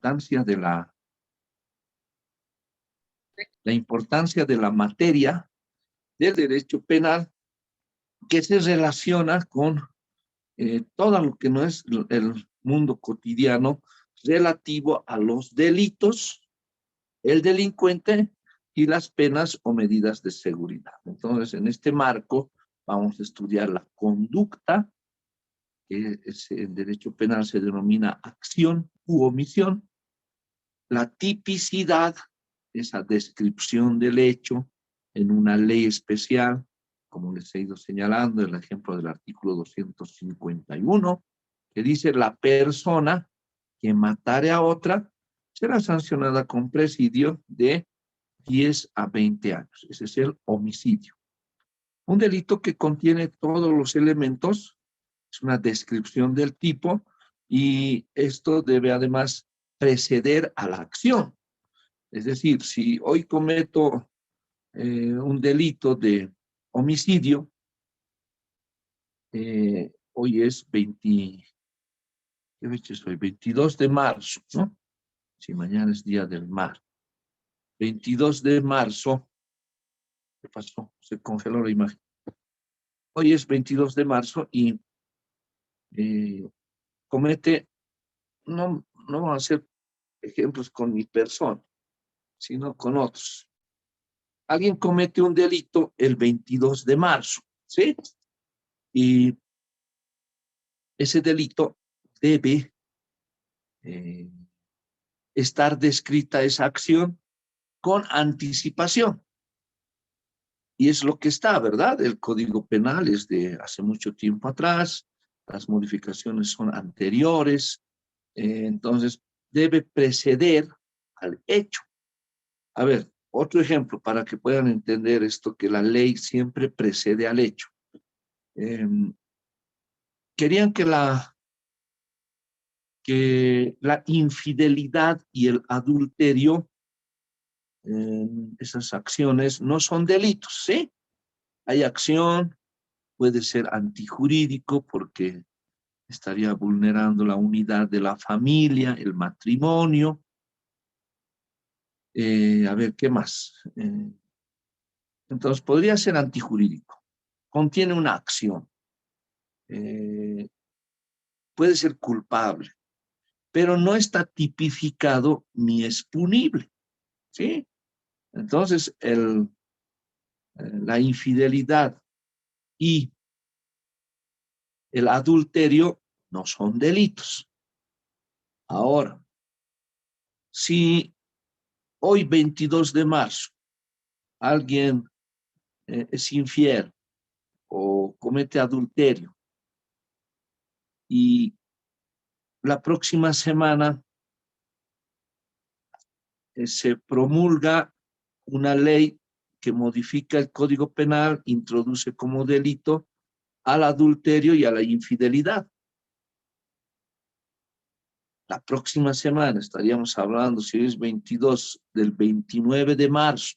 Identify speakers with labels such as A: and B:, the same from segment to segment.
A: la importancia de la materia del derecho penal que se relaciona con todo lo que no es el mundo cotidiano relativo a los delitos, el delincuente y las penas o medidas de seguridad. Entonces, en este marco vamos a estudiar la conducta, que en derecho penal se denomina acción u omisión, la tipicidad, esa descripción del hecho en una ley especial, como les he ido señalando, el ejemplo del artículo 251, que dice la persona que matare a otra será sancionada con presidio de 10 a 20 años. Ese es el homicidio. Un delito que contiene todos los elementos, es una descripción del tipo, y esto debe además preceder a la acción. Es decir, si hoy cometo un delito de homicidio, hoy es 20, ¿qué fecha es hoy? 22 de marzo, ¿no? Si mañana es Día del Mar. 22 de marzo, ¿qué pasó? Se congeló la imagen. Hoy es 22 de marzo y comete, no vamos a hacer ejemplos con mi persona, sino con otros. Alguien comete un delito el 22 de marzo, ¿sí? Y ese delito debe estar descrita esa acción con anticipación. Y es lo que está, ¿verdad? El Código Penal es de hace mucho tiempo atrás, las modificaciones son anteriores, entonces debe preceder al hecho. A ver, otro ejemplo para que puedan entender esto, que la ley siempre precede al hecho. Querían que la infidelidad y el adulterio, esas acciones no son delitos, ¿sí? Hay acción, puede ser antijurídico porque estaría vulnerando la unidad de la familia, el matrimonio. A ver, ¿qué más? Entonces, podría ser antijurídico. Contiene una acción. Puede ser culpable, pero no está tipificado ni es punible, ¿sí? Entonces, la infidelidad y el adulterio no son delitos. Ahora, si hoy 22 de marzo alguien es infiel o comete adulterio y la próxima semana se promulga una ley que modifica el Código Penal, introduce como delito al adulterio y a la infidelidad. La próxima semana estaríamos hablando, si es 22, del 29 de marzo.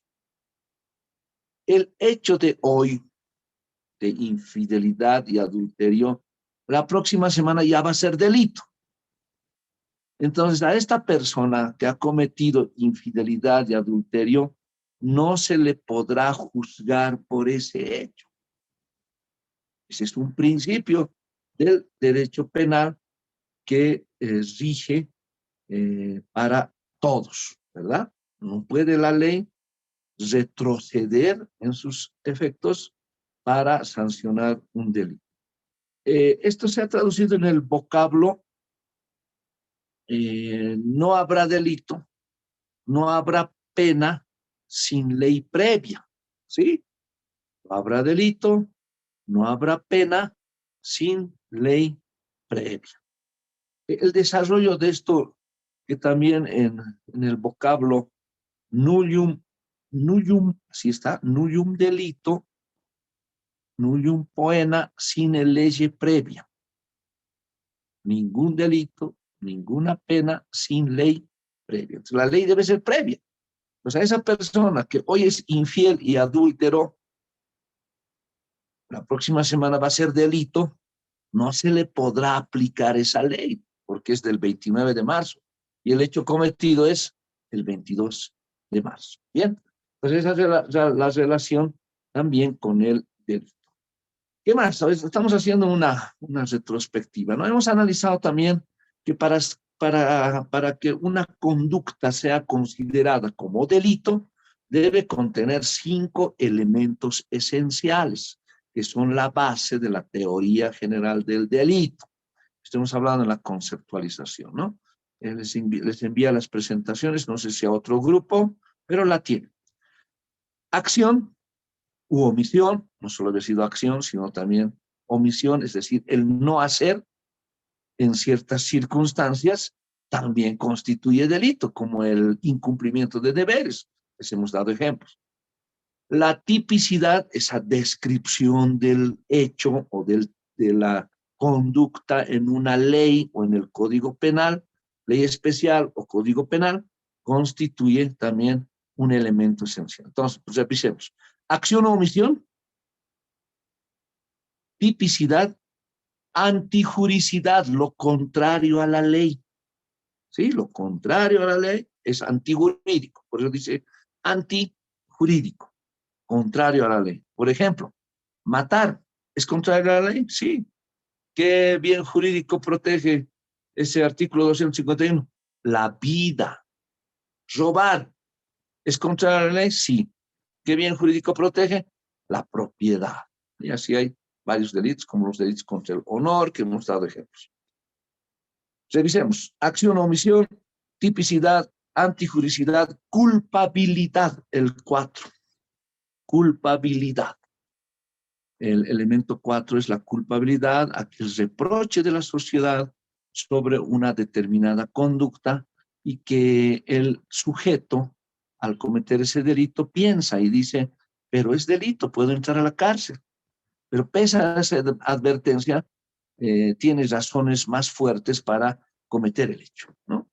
A: El hecho de hoy de infidelidad y adulterio, la próxima semana ya va a ser delito. Entonces, a esta persona que ha cometido infidelidad y adulterio, no se le podrá juzgar por ese hecho. Ese es un principio del derecho penal que rige para todos, ¿verdad? No puede la ley retroceder en sus efectos para sancionar un delito. Esto se ha traducido en el vocablo, no habrá delito, no habrá pena sin ley previa, ¿sí? No habrá delito, no habrá pena sin ley previa. El desarrollo de esto, que también en el vocablo nullium, así está, nullium delito, nullium poena sine lege previa. Ningún delito, ninguna pena sin ley previa. Entonces, la ley debe ser previa. O sea, esa persona que hoy es infiel y adúltero, la próxima semana va a ser delito, no se le podrá aplicar esa ley, porque es del 29 de marzo. y el hecho cometido es el 22 de marzo. Bien, pues esa es la relación también con el delito. ¿Qué más? Estamos haciendo una retrospectiva, ¿no? Hemos analizado también que para que una conducta sea considerada como delito, debe contener 5 elementos esenciales, que son la base de la teoría general del delito. Estamos hablando de la conceptualización, ¿no? Les envía las presentaciones, no sé si a otro grupo, pero la tiene. Acción u omisión, no solo ha sido acción, sino también omisión, es decir, el no hacer en ciertas circunstancias también constituye delito, como el incumplimiento de deberes. Les hemos dado ejemplos. La tipicidad, esa descripción del hecho o de la conducta en una ley o en el Código Penal, ley especial o Código Penal, constituye también un elemento esencial. Entonces, pues revisemos. Acción o omisión, tipicidad, antijuricidad, lo contrario a la ley. ¿Sí? Lo contrario a la ley es antijurídico. Por eso dice antijurídico, contrario a la ley. Por ejemplo, matar es contrario a la ley. Sí. ¿Qué bien jurídico protege ese artículo 251? La vida. Robar es contrario a la ley. Sí. ¿Qué bien jurídico protege? La propiedad. Y así hay varios delitos, como los delitos contra el honor, que hemos dado ejemplos. Revisemos. Acción o omisión, tipicidad, antijuricidad, culpabilidad, el 4. Culpabilidad. El elemento 4 es la culpabilidad, aquel reproche de la sociedad sobre una determinada conducta y que el sujeto, al cometer ese delito, piensa y dice, pero es delito, puedo entrar a la cárcel. Pero pese a esa advertencia, tienes razones más fuertes para cometer el hecho, ¿no?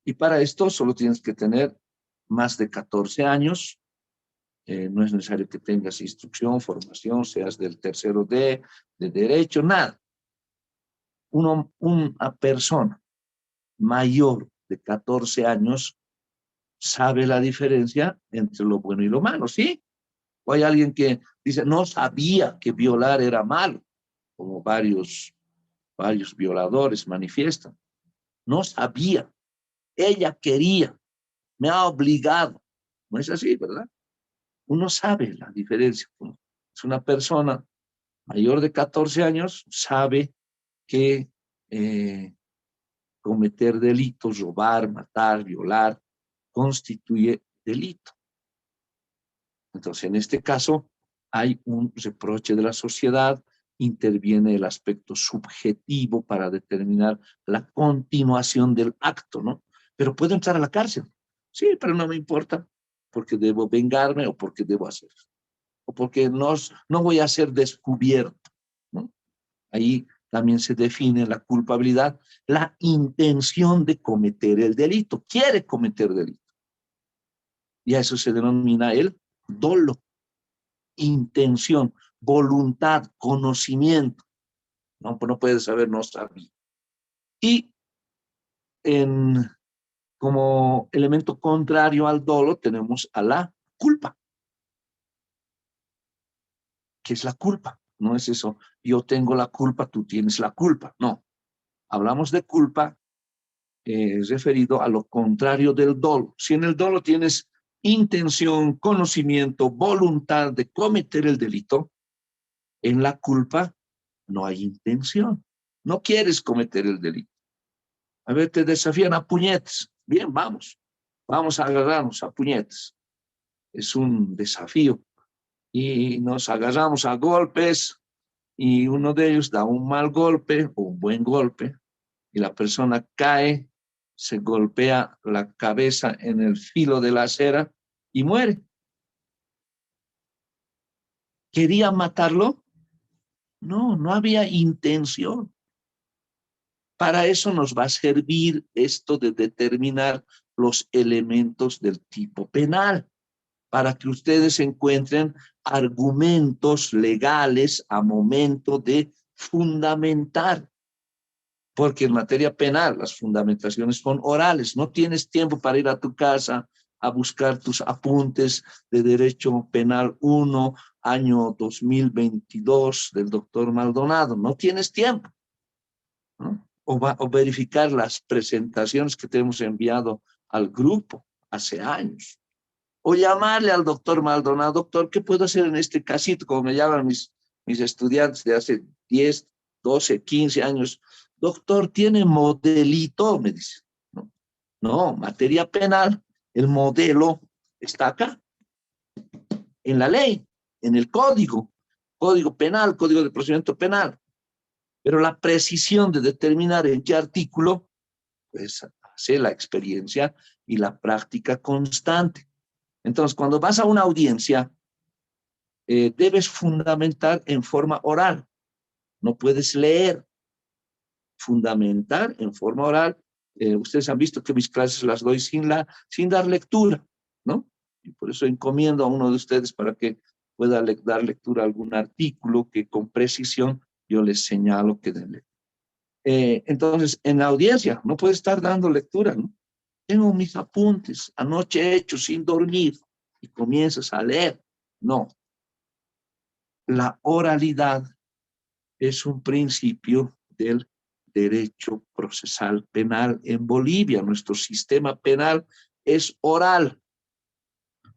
A: Y para esto solo tienes que tener más de 14 años, no es necesario que tengas instrucción, formación, seas del tercero de derecho, nada. Una persona mayor de 14 años sabe la diferencia entre lo bueno y lo malo, ¿sí? O hay alguien que dice, no sabía que violar era malo, como varios violadores manifiestan. No sabía, ella quería, me ha obligado. No es así, ¿verdad? Uno sabe la diferencia. Es una persona mayor de 14 años, sabe que cometer delitos, robar, matar, violar, constituye delito. Entonces, en este caso, hay un reproche de la sociedad, interviene el aspecto subjetivo para determinar la continuación del acto, ¿no? Pero puedo entrar a la cárcel. Sí, pero no me importa, porque debo vengarme o porque debo hacer, o porque no voy a ser descubierto, ¿no? Ahí también se define la culpabilidad, la intención de cometer el delito, quiere cometer delito. Y a eso se denomina el dolo. Intención, voluntad, conocimiento. No puedes saber, no sabía. Y como elemento contrario al dolo tenemos a la culpa. ¿Qué es la culpa? No es eso, yo tengo la culpa, tú tienes la culpa. No, hablamos de culpa referido a lo contrario del dolo. Si en el dolo tienes intención, conocimiento, voluntad de cometer el delito, en la culpa no hay intención. No quieres cometer el delito. A ver, te desafían a puñetes. Bien, vamos. Vamos a agarrarnos a puñetes. Es un desafío. Y nos agarramos a golpes y uno de ellos da un mal golpe o un buen golpe y la persona cae, se golpea la cabeza en el filo de la acera y muere. ¿Quería matarlo? No, no había intención. Para eso nos va a servir esto de determinar los elementos del tipo penal, para que ustedes encuentren argumentos legales a momento de fundamentar. porque en materia penal las fundamentaciones son orales. No tienes tiempo para ir a tu casa a buscar tus apuntes de Derecho Penal 1, año 2022, del doctor Maldonado. No tienes tiempo, ¿no? O verificar las presentaciones que te hemos enviado al grupo hace años. O llamarle al doctor Maldonado: doctor, ¿qué puedo hacer en este casito? Como me llaman mis estudiantes de hace 10, 12, 15 años. Doctor, ¿tiene modelito? Me dice. No, no, materia penal, el modelo está acá, en la ley, en el código penal, código de procedimiento penal. Pero la precisión de determinar en qué artículo, pues hace la experiencia y la práctica constante. Entonces, cuando vas a una audiencia, debes fundamentar en forma oral. No puedes leer. Fundamentar en forma oral. Ustedes han visto que mis clases las doy sin dar lectura, ¿no? Y por eso encomiendo a uno de ustedes para que pueda dar lectura a algún artículo que con precisión yo les señalo que den lectura. Entonces, en la audiencia no puedes estar dando lectura, ¿no? Tengo mis apuntes anoche hechos sin dormir y comienzas a leer. No. La oralidad es un principio del derecho procesal penal en Bolivia. Nuestro sistema penal es oral,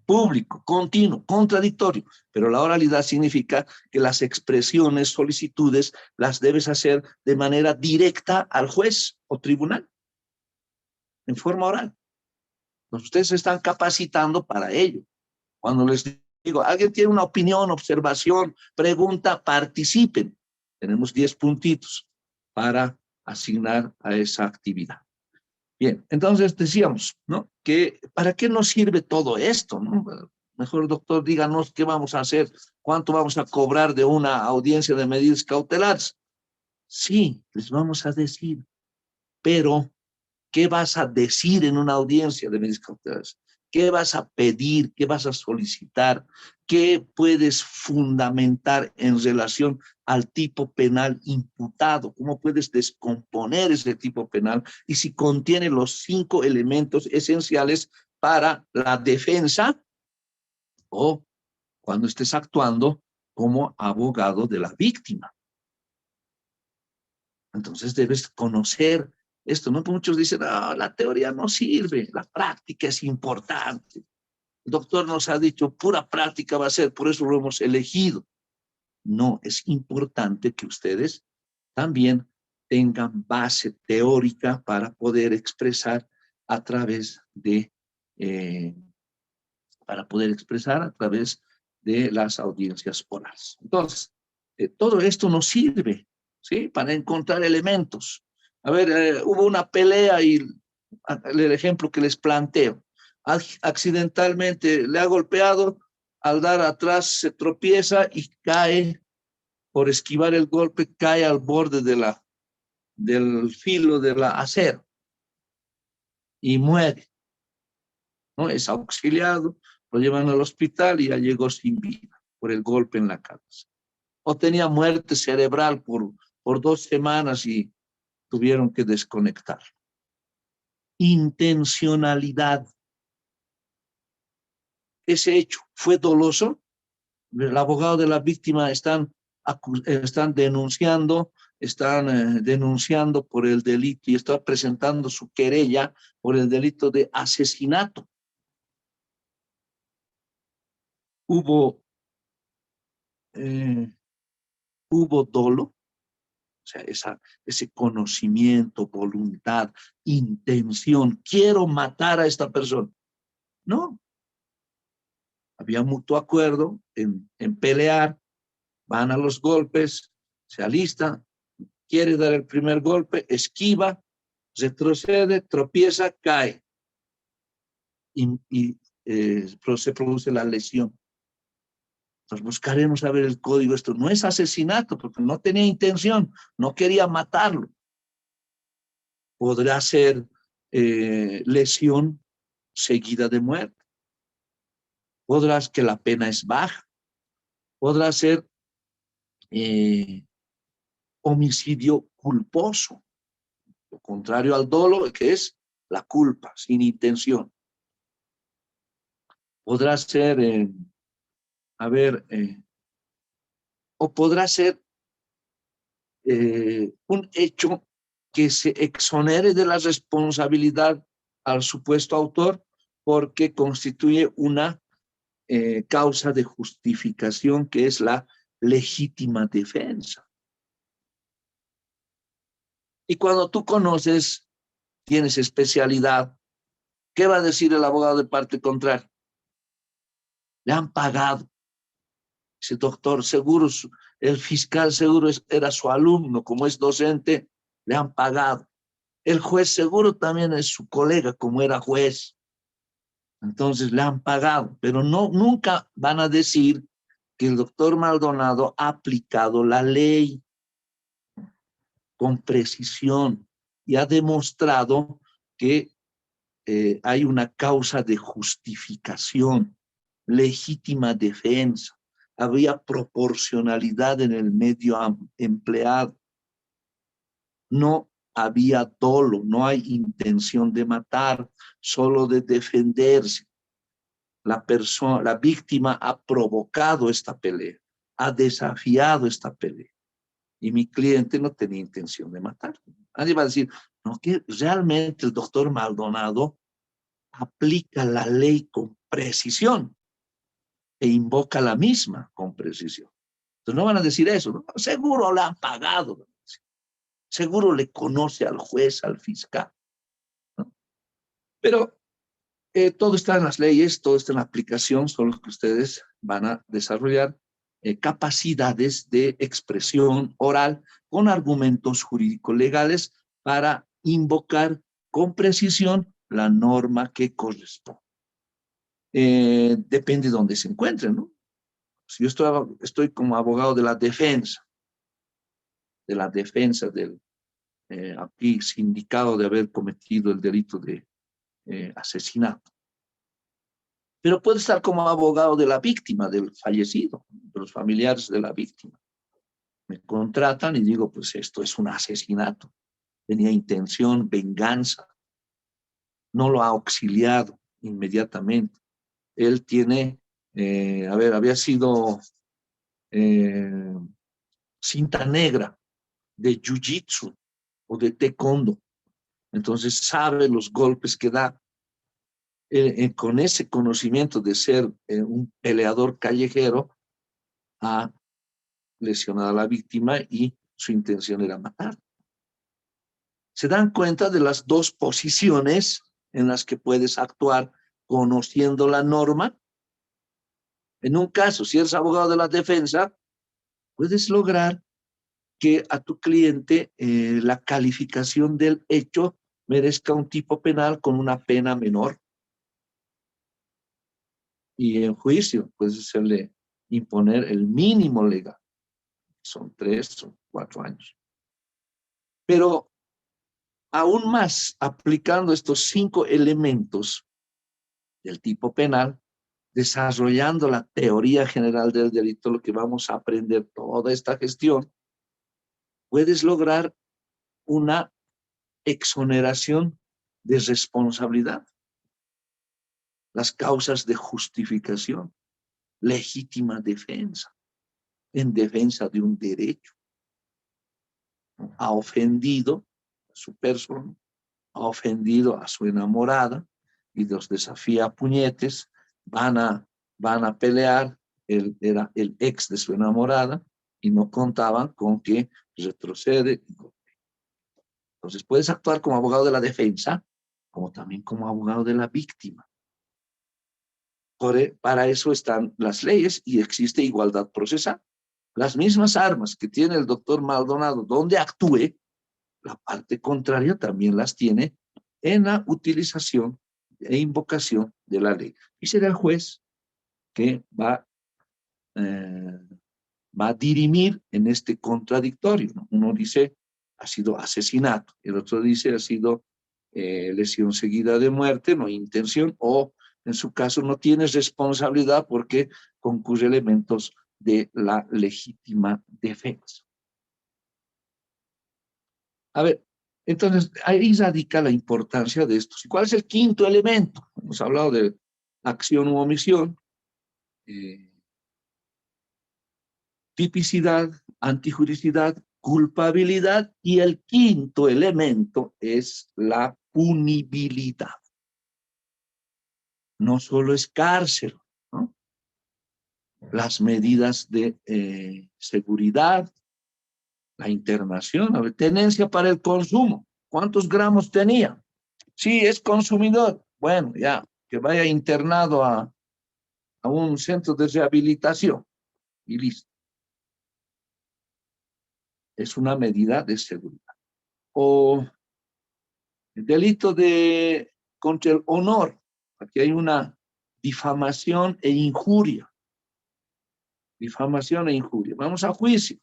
A: público, continuo, contradictorio, pero la oralidad significa que las expresiones, solicitudes, las debes hacer de manera directa al juez o tribunal, en forma oral. Entonces, ustedes se están capacitando para ello. Cuando les digo, alguien tiene una opinión, observación, pregunta, participen. Tenemos 10 puntitos para asignar a esa actividad. Bien, entonces decíamos, ¿no? Que ¿para qué nos sirve todo esto, no? Mejor, doctor, díganos qué vamos a hacer, cuánto vamos a cobrar de una audiencia de medidas cautelares. Sí, les vamos a decir, pero ¿qué vas a decir en una audiencia de medidas cautelares? ¿Qué vas a pedir? ¿Qué vas a solicitar? ¿Qué puedes fundamentar en relación al tipo penal imputado? ¿Cómo puedes descomponer ese tipo penal? Y si contiene los 5 elementos esenciales para la defensa o cuando estés actuando como abogado de la víctima. Entonces debes conocer esto, ¿no? Muchos dicen, no, la teoría no sirve, la práctica es importante. El doctor nos ha dicho, pura práctica va a ser, por eso lo hemos elegido. No, es importante que ustedes también tengan base teórica para poder expresar a través de, las audiencias orales. Entonces, todo esto nos sirve, ¿sí? Para encontrar elementos. A ver, hubo una pelea y el ejemplo que les planteo. Accidentalmente le ha golpeado, al dar atrás se tropieza y cae, por esquivar el golpe, cae al borde del filo de la acera y muere, ¿no? Es auxiliado, lo llevan al hospital y ya llegó sin vida por el golpe en la cabeza. O tenía muerte cerebral por 2 semanas y tuvieron que desconectar. Intencionalidad. Ese hecho fue doloso. El abogado de la víctima están denunciando por el delito y está presentando su querella por el delito de asesinato. Hubo dolo, o sea, ese conocimiento, voluntad, intención, quiero matar a esta persona. No, había mutuo acuerdo en pelear, van a los golpes, se alista, quiere dar el primer golpe, esquiva, retrocede, tropieza, cae y se produce la lesión. Entonces buscaremos a ver el código. Esto no es asesinato porque no tenía intención, no quería matarlo. Podrá ser lesión seguida de muerte. Podrá ser que la pena es baja. Podrá ser homicidio culposo. Lo contrario al dolo, que es la culpa, sin intención. Podrá ser, o podrá ser un hecho que se exonere de la responsabilidad al supuesto autor porque constituye una causa de justificación que es la legítima defensa. Y cuando tú conoces, tienes especialidad, ¿qué va a decir el abogado de parte contraria? Le han pagado. Ese doctor seguro, el fiscal seguro era su alumno, como es docente, le han pagado. El juez seguro también es su colega, como era juez. Entonces le han pagado, pero no, nunca van a decir que el doctor Maldonado ha aplicado la ley con precisión y ha demostrado que hay una causa de justificación, legítima defensa, había proporcionalidad en el medio empleado, no había dolo, no hay intención de matar, solo de defenderse. La víctima ha provocado esta pelea, ha desafiado esta pelea. Y mi cliente no tenía intención de matar. Nadie va a decir, no, que realmente el doctor Maldonado aplica la ley con precisión e invoca la misma con precisión. Entonces no van a decir eso, ¿no? Seguro le han pagado, seguro le conoce al juez, al fiscal, ¿no? Pero todo está en las leyes, todo está en la aplicación, solo que ustedes van a desarrollar capacidades de expresión oral con argumentos jurídicos legales para invocar con precisión la norma que corresponde. Depende de dónde se encuentren, ¿no? Si yo estoy como abogado de la defensa del aquí sindicado de haber cometido el delito de asesinato. Pero puede estar como abogado de la víctima, del fallecido, de los familiares de la víctima. Me contratan y digo, pues esto es un asesinato. Tenía intención, venganza. No lo ha auxiliado inmediatamente. Él tiene, había sido cinta negra de jiu-jitsu o de taekwondo. Entonces sabe los golpes que da. Con ese conocimiento de ser un peleador callejero, ha lesionado a la víctima y su intención era matar. ¿Se dan cuenta de las dos posiciones en las que puedes actuar conociendo la norma? En un caso, si eres abogado de la defensa, puedes lograr que a tu cliente la calificación del hecho merezca un tipo penal con una pena menor. Y en juicio puedes hacerle imponer el mínimo legal. Son 3 o 4 años. Pero aún más, aplicando estos 5 elementos del tipo penal, desarrollando la teoría general del delito, lo que vamos a aprender toda esta gestión, puedes lograr una exoneración de responsabilidad. Las causas de justificación, legítima defensa, en defensa de un derecho. Ha ofendido a su persona, ha ofendido a su enamorada y los desafía a puñetes, van a pelear, él era el ex de su enamorada y no contaban con que retrocede. Entonces puedes actuar como abogado de la defensa, como también como abogado de la víctima. Para eso están las leyes y existe igualdad procesal. Las mismas armas que tiene el doctor Maldonado donde actúe, la parte contraria también las tiene en la utilización e invocación de la ley. Y será el juez que va a dirimir en este contradictorio, ¿no? Uno dice, ha sido asesinato, el otro dice, ha sido lesión seguida de muerte, no intención, o en su caso no tiene responsabilidad porque concurre elementos de la legítima defensa. A ver, Entonces, ahí radica la importancia de estos. ¿Y cuál es el quinto elemento? Hemos hablado de acción u omisión, eh, tipicidad, antijuricidad, culpabilidad, y el quinto elemento es la punibilidad. No solo es cárcel, ¿no? Las medidas de seguridad, la internación, a ver, tenencia para el consumo. ¿Cuántos gramos tenía? Sí, es consumidor. Bueno, ya, que vaya internado a un centro de rehabilitación y listo. Es una medida de seguridad. O el delito de contra el honor. Aquí hay una difamación e injuria. Difamación e injuria. Vamos a juicio.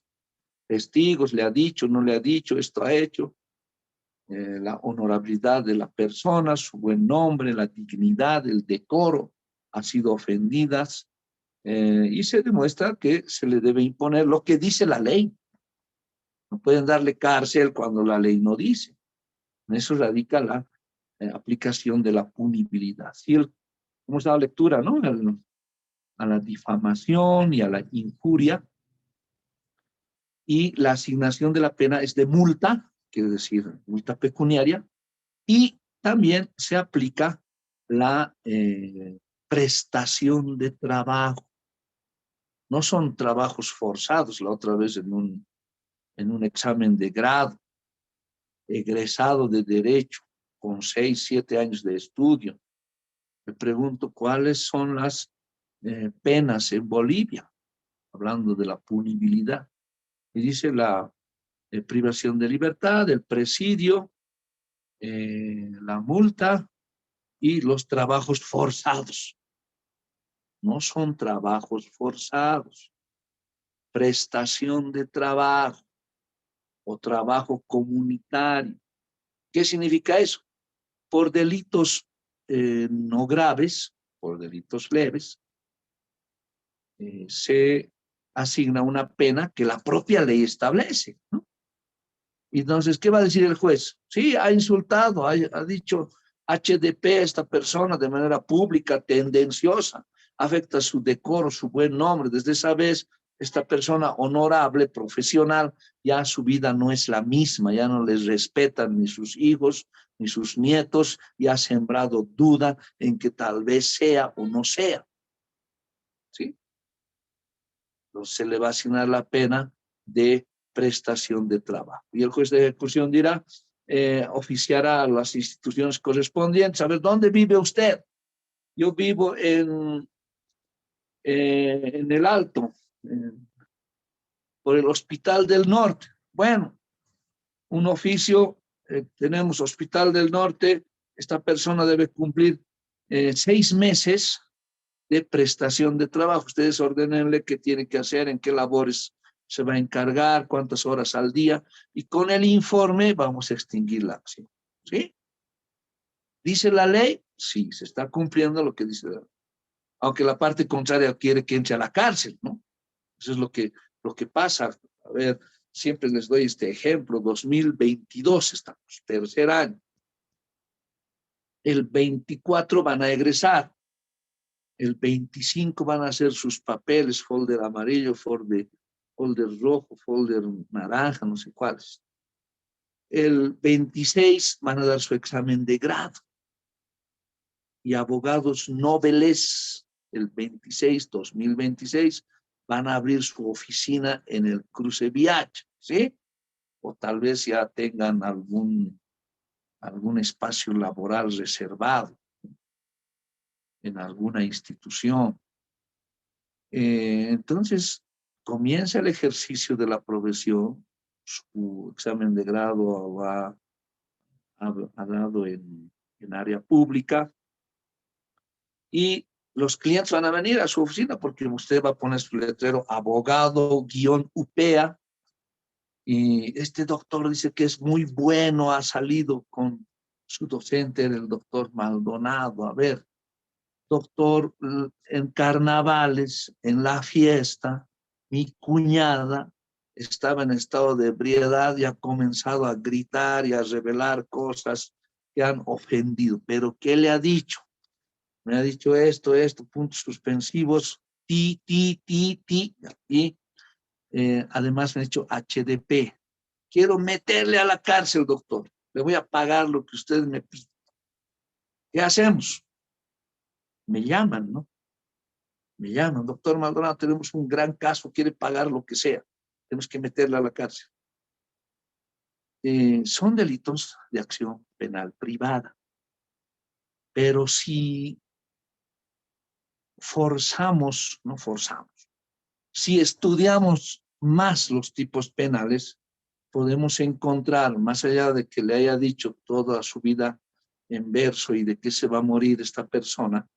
A: Testigos, le ha dicho, no le ha dicho, esto ha hecho. La honorabilidad de la persona, su buen nombre, la dignidad, el decoro, han sido ofendidas, y se demuestra que se le debe imponer lo que dice la ley. No pueden darle cárcel cuando la ley no dice. En eso radica la aplicación de la punibilidad. Si hemos dado lectura, ¿no?, a la difamación y a la injuria, y la asignación de la pena es de multa, quiere decir multa pecuniaria, y también se aplica la prestación de trabajo. No son trabajos forzados. La otra vez en un examen de grado, egresado de Derecho, con 6, 7 años de estudio, me pregunto cuáles son las penas en Bolivia, hablando de la punibilidad. Y dice la privación de libertad, el presidio, la multa y los trabajos forzados. No son trabajos forzados. Prestación de trabajo o trabajo comunitario. ¿Qué significa eso? Por delitos no graves, por delitos leves, se asigna una pena que la propia ley establece, ¿no? Entonces, ¿qué va a decir el juez? Sí, ha insultado, ha dicho HDP a esta persona de manera pública, tendenciosa, afecta su decoro, su buen nombre. Desde esa vez, esta persona honorable, profesional, ya su vida no es la misma, ya no les respetan ni sus hijos, ni sus nietos, y ha sembrado duda en que tal vez sea o no sea, ¿sí? Entonces se le va a asignar la pena de prestación de trabajo. Y el juez de ejecución dirá, oficiará a las instituciones correspondientes, a ver, ¿dónde vive usted? Yo vivo en el Alto, por el Hospital del Norte. Bueno, un oficio, tenemos Hospital del Norte, esta persona debe cumplir 6 meses de prestación de trabajo. Ustedes ordenenle qué tiene que hacer, en qué labores se va a encargar, cuántas horas al día, y con el informe vamos a extinguir la acción. ¿Sí? ¿Dice la ley? Sí, se está cumpliendo lo que dice la ley. Aunque la parte contraria quiere que entre a la cárcel, ¿no? Eso es lo que pasa. A ver, siempre les doy este ejemplo. 2022 estamos, tercer año. El 24 van a egresar. El 25 van a hacer sus papeles, folder amarillo, folder rojo, folder naranja, no sé cuáles. El 26 van a dar su examen de grado. Y abogados noveles, el 2026, van a abrir su oficina en el Cruce Viaje, ¿sí? O tal vez ya tengan algún espacio laboral reservado en alguna institución. Entonces, comienza el ejercicio de la profesión, su examen de grado ha dado en área pública, y los clientes van a venir a su oficina porque usted va a poner su letrero abogado-UPEA, y este doctor dice que es muy bueno, ha salido con su docente, el doctor Maldonado. A ver, doctor, en carnavales, en la fiesta, mi cuñada estaba en estado de ebriedad y ha comenzado a gritar y a revelar cosas que han ofendido. Pero ¿qué le ha dicho? Me ha dicho esto, puntos suspensivos, ti, y además me ha dicho HDP. Quiero meterle a la cárcel, doctor. Le voy a pagar lo que usted me pide. ¿Qué hacemos? Me llaman, ¿no? Me llaman, doctor Maldonado, tenemos un gran caso, quiere pagar lo que sea. Tenemos que meterle a la cárcel. Son delitos de acción penal privada. Pero si si estudiamos más los tipos penales, podemos encontrar, más allá de que le haya dicho toda su vida en verso y de que se va a morir esta persona,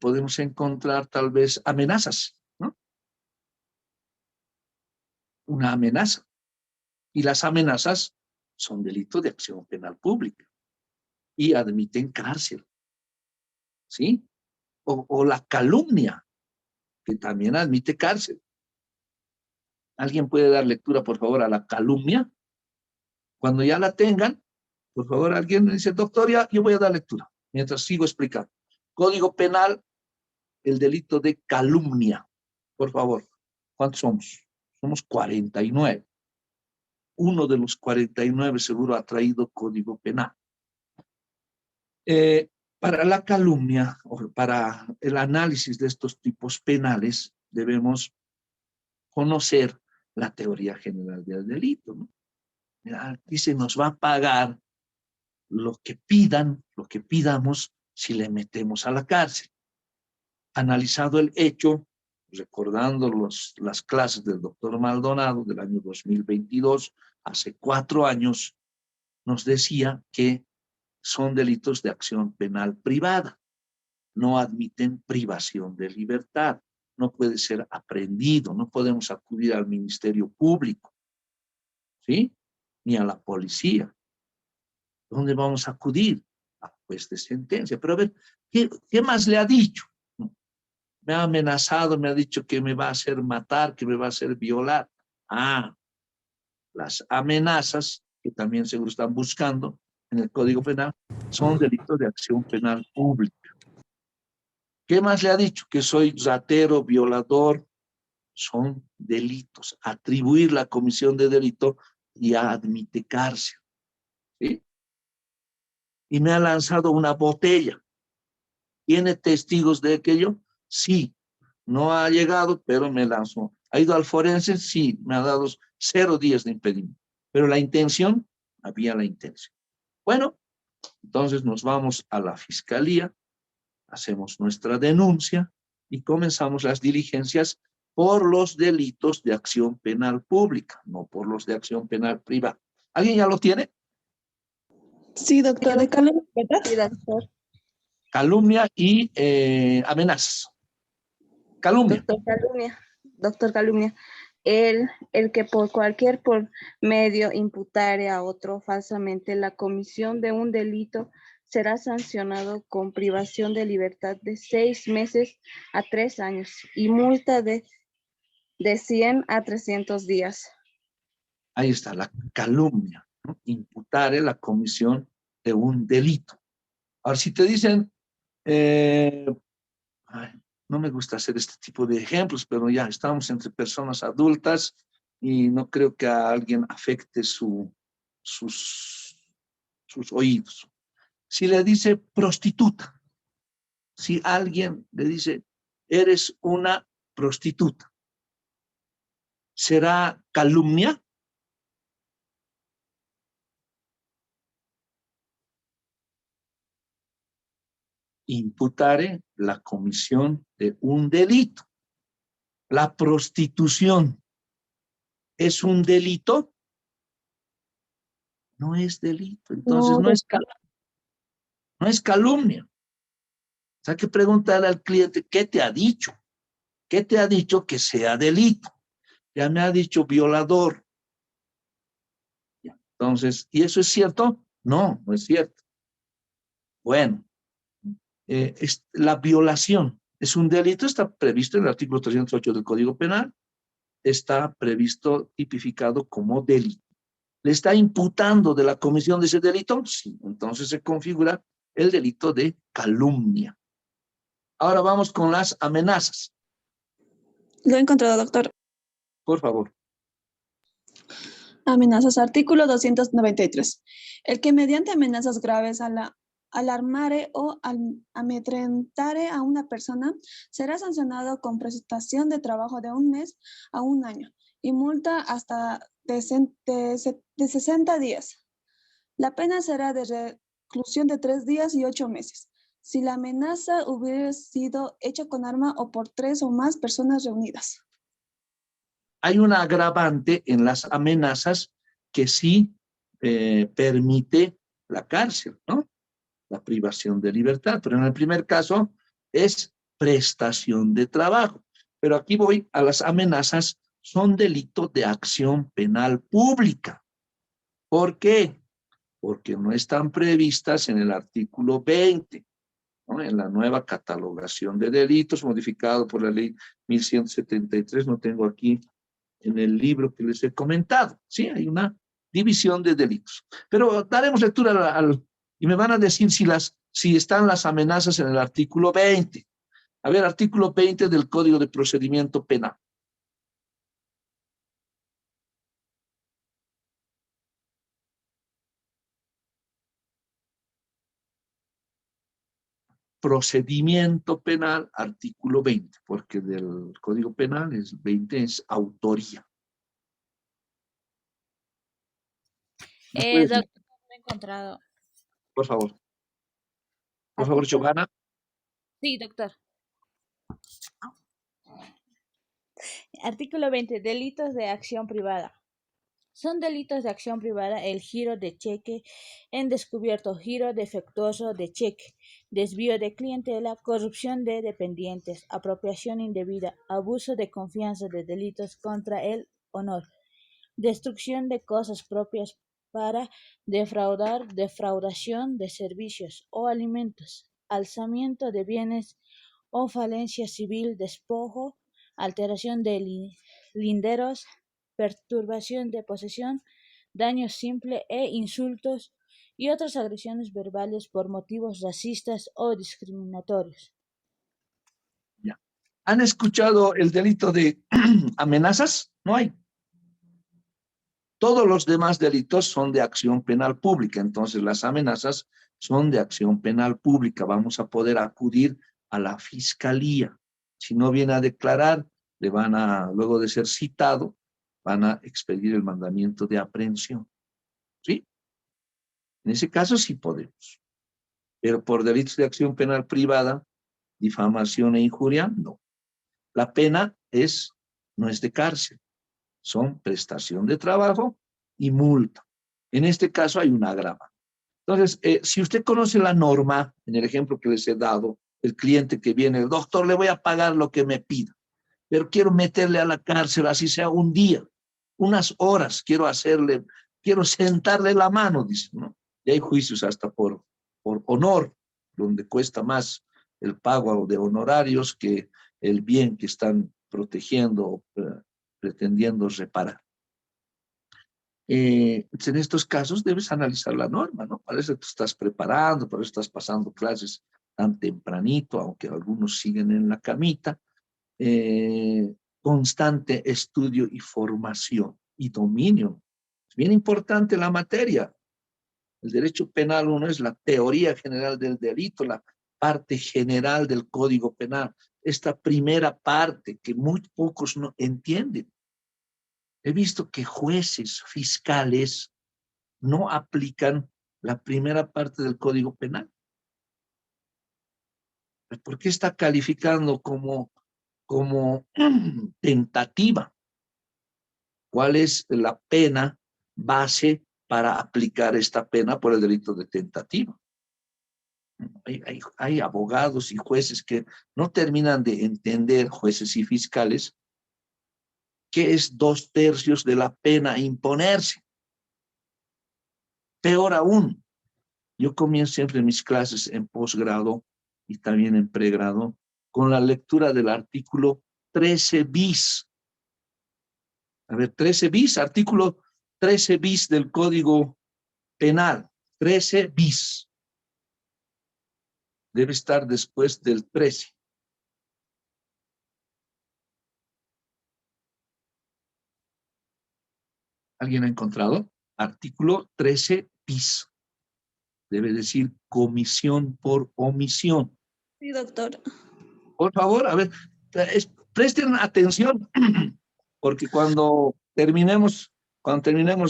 A: podemos encontrar tal vez amenazas, ¿no? Una amenaza. Y las amenazas son delitos de acción penal pública y admiten cárcel, ¿sí? O la calumnia, que también admite cárcel. ¿Alguien puede dar lectura, por favor, a la calumnia? Cuando ya la tengan, por favor, alguien me dice, doctor, ya, yo voy a dar lectura, mientras sigo explicando. Código Penal, el delito de calumnia. Por favor, ¿cuántos somos? Somos 49. Uno de los 49 seguro ha traído Código Penal. Para la calumnia, o para el análisis de estos tipos penales, debemos conocer la teoría general del delito, ¿no? Dice, nos va a pagar lo que pidan, lo que pidamos, si le metemos a la cárcel. Analizado el hecho, recordando las clases del doctor Maldonado del año 2022, hace 4 años, nos decía que son delitos de acción penal privada. No admiten privación de libertad. No puede ser aprehendido. No podemos acudir al Ministerio Público, ¿sí? Ni a la policía. ¿Dónde vamos a acudir? A juez de sentencia. Pero a ver, ¿qué más le ha dicho? Me ha amenazado, me ha dicho que me va a hacer matar, que me va a hacer violar. Las amenazas, que también seguro están buscando en el Código Penal, son delitos de acción penal pública. ¿Qué más le ha dicho? Que soy ratero, violador, son delitos. Atribuir la comisión de delito ya admite cárcel, ¿sí? Y me ha lanzado una botella. ¿Tiene testigos de aquello? Sí. No ha llegado, pero me lanzó. ¿Ha ido al forense? Sí. Me ha dado 0 días de impedimento. Pero la intención, había la intención. Bueno, entonces nos vamos a la fiscalía, hacemos nuestra denuncia y comenzamos las diligencias por los delitos de acción penal pública, no por los de acción penal privada. ¿Alguien ya lo tiene?
B: Sí, doctor, de calumnia, ¿verdad?
C: Sí, doctor.
A: Calumnia y amenazas. Calumnia.
C: Doctor Calumnia, el que por cualquier medio imputare a otro falsamente la comisión de un delito será sancionado con privación de libertad de 6 meses a 3 años y multa de 100 a 300 días.
A: Ahí está, la calumnia, ¿no? Imputare la comisión de un delito. Ahora, si te dicen, no me gusta hacer este tipo de ejemplos, pero ya estamos entre personas adultas y no creo que a alguien afecte sus oídos. Si le dice prostituta, si alguien le dice, eres una prostituta, ¿será calumnia? Imputare la comisión de un delito. La prostitución es un delito, no es delito, entonces no es calumnia. O sea, hay que preguntarle al cliente, ¿qué te ha dicho? ¿Qué te ha dicho que sea delito? Ya me ha dicho violador. Entonces, ¿y eso es cierto? No, no es cierto. Bueno, la violación es un delito, está previsto en el artículo 308 del Código Penal. está previsto, tipificado como delito. ¿Le está imputando de la comisión de ese delito? Sí, entonces se configura el delito de calumnia. Ahora vamos con las amenazas.
B: Lo he encontrado, doctor.
A: Por favor.
B: Amenazas, artículo 293. El que mediante amenazas graves alarmare o amedrentare a una persona será sancionado con prestación de trabajo de 1 mes a 1 año y multa hasta de 60 días. La pena será de reclusión de 3 días y 8 meses. Si la amenaza hubiera sido hecha con arma o por 3 o más personas reunidas.
A: Hay una agravante en las amenazas que sí permite la cárcel, ¿no? La privación de libertad. Pero en el primer caso es prestación de trabajo. Pero aquí voy a las amenazas, son delitos de acción penal pública. ¿Por qué? Porque no están previstas en el artículo 20, ¿no? En la nueva catalogación de delitos modificado por la ley 1173, no tengo aquí en el libro que les he comentado. Sí, hay una división de delitos. Pero daremos lectura y me van a decir si están las amenazas en el artículo 20. A ver, artículo 20 del Código de Procedimiento Penal. Procedimiento penal, artículo 20, porque del Código Penal 20 es autoría.
D: Doctor, lo he encontrado.
A: Por favor. Por favor, Giovanna.
D: Sí, doctor. Artículo 20. Delitos de acción privada. Son delitos de acción privada el giro de cheque en descubierto, giro defectuoso de cheque, desvío de clientela, corrupción de dependientes, apropiación indebida, abuso de confianza de delitos contra el honor, destrucción de cosas propias para defraudar, defraudación de servicios o alimentos, alzamiento de bienes o falencia civil, despojo, alteración de linderos, perturbación de posesión, daño simple e insultos y otras agresiones verbales por motivos racistas o discriminatorios.
A: Ya. ¿Han escuchado el delito de amenazas? No hay. Todos los demás delitos son de acción penal pública, entonces las amenazas son de acción penal pública. Vamos a poder acudir a la fiscalía. Si no viene a declarar, le van a, luego de ser citado, van a expedir el mandamiento de aprehensión. ¿Sí? En ese caso sí podemos. Pero por delitos de acción penal privada, difamación e injuria, no. La pena no es de cárcel, son prestación de trabajo y multa. En este caso hay una agrava. Entonces, si usted conoce la norma, en el ejemplo que les he dado, el cliente que viene, el doctor, le voy a pagar lo que me pida, pero quiero meterle a la cárcel, así sea un día, unas horas, quiero sentarle la mano, dice, ¿no? Y hay juicios hasta por honor, donde cuesta más el pago de honorarios que el bien que están protegiendo o pretendiendo reparar. En estos casos debes analizar la norma, ¿no? Para eso te estás preparando, para eso estás pasando clases tan tempranito, aunque algunos siguen en la camita. Constante estudio y formación y dominio. Es bien importante la materia. El derecho penal uno es la teoría general del delito, la parte general del Código Penal. Esta primera parte que muy pocos no entienden. He visto que jueces, fiscales, no aplican la primera parte del Código Penal. ¿Por qué está calificando como tentativa? ¿Cuál es la pena base para aplicar esta pena por el delito de tentativa? Hay abogados y jueces que no terminan de entender, jueces y fiscales, qué es 2/3 de la pena a imponerse. Peor aún, yo comienzo siempre mis clases en posgrado y también en pregrado con la lectura del artículo 13 bis. A ver, 13 bis, artículo 13 bis del Código Penal. 13 bis. Debe estar después del 13. ¿Alguien ha encontrado? Artículo 13 bis. Debe decir comisión por omisión.
B: Sí, doctor.
A: Por favor, a ver, presten atención, porque cuando terminemos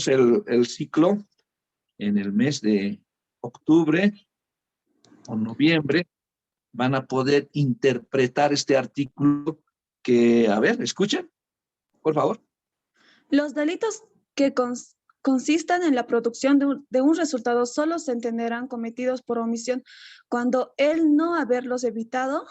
A: el ciclo, en el mes de octubre o noviembre, van a poder interpretar este artículo que, a ver, escuchen, por favor.
B: Los delitos que consistan en la producción de un resultado solo se entenderán cometidos por omisión cuando el no haberlos evitado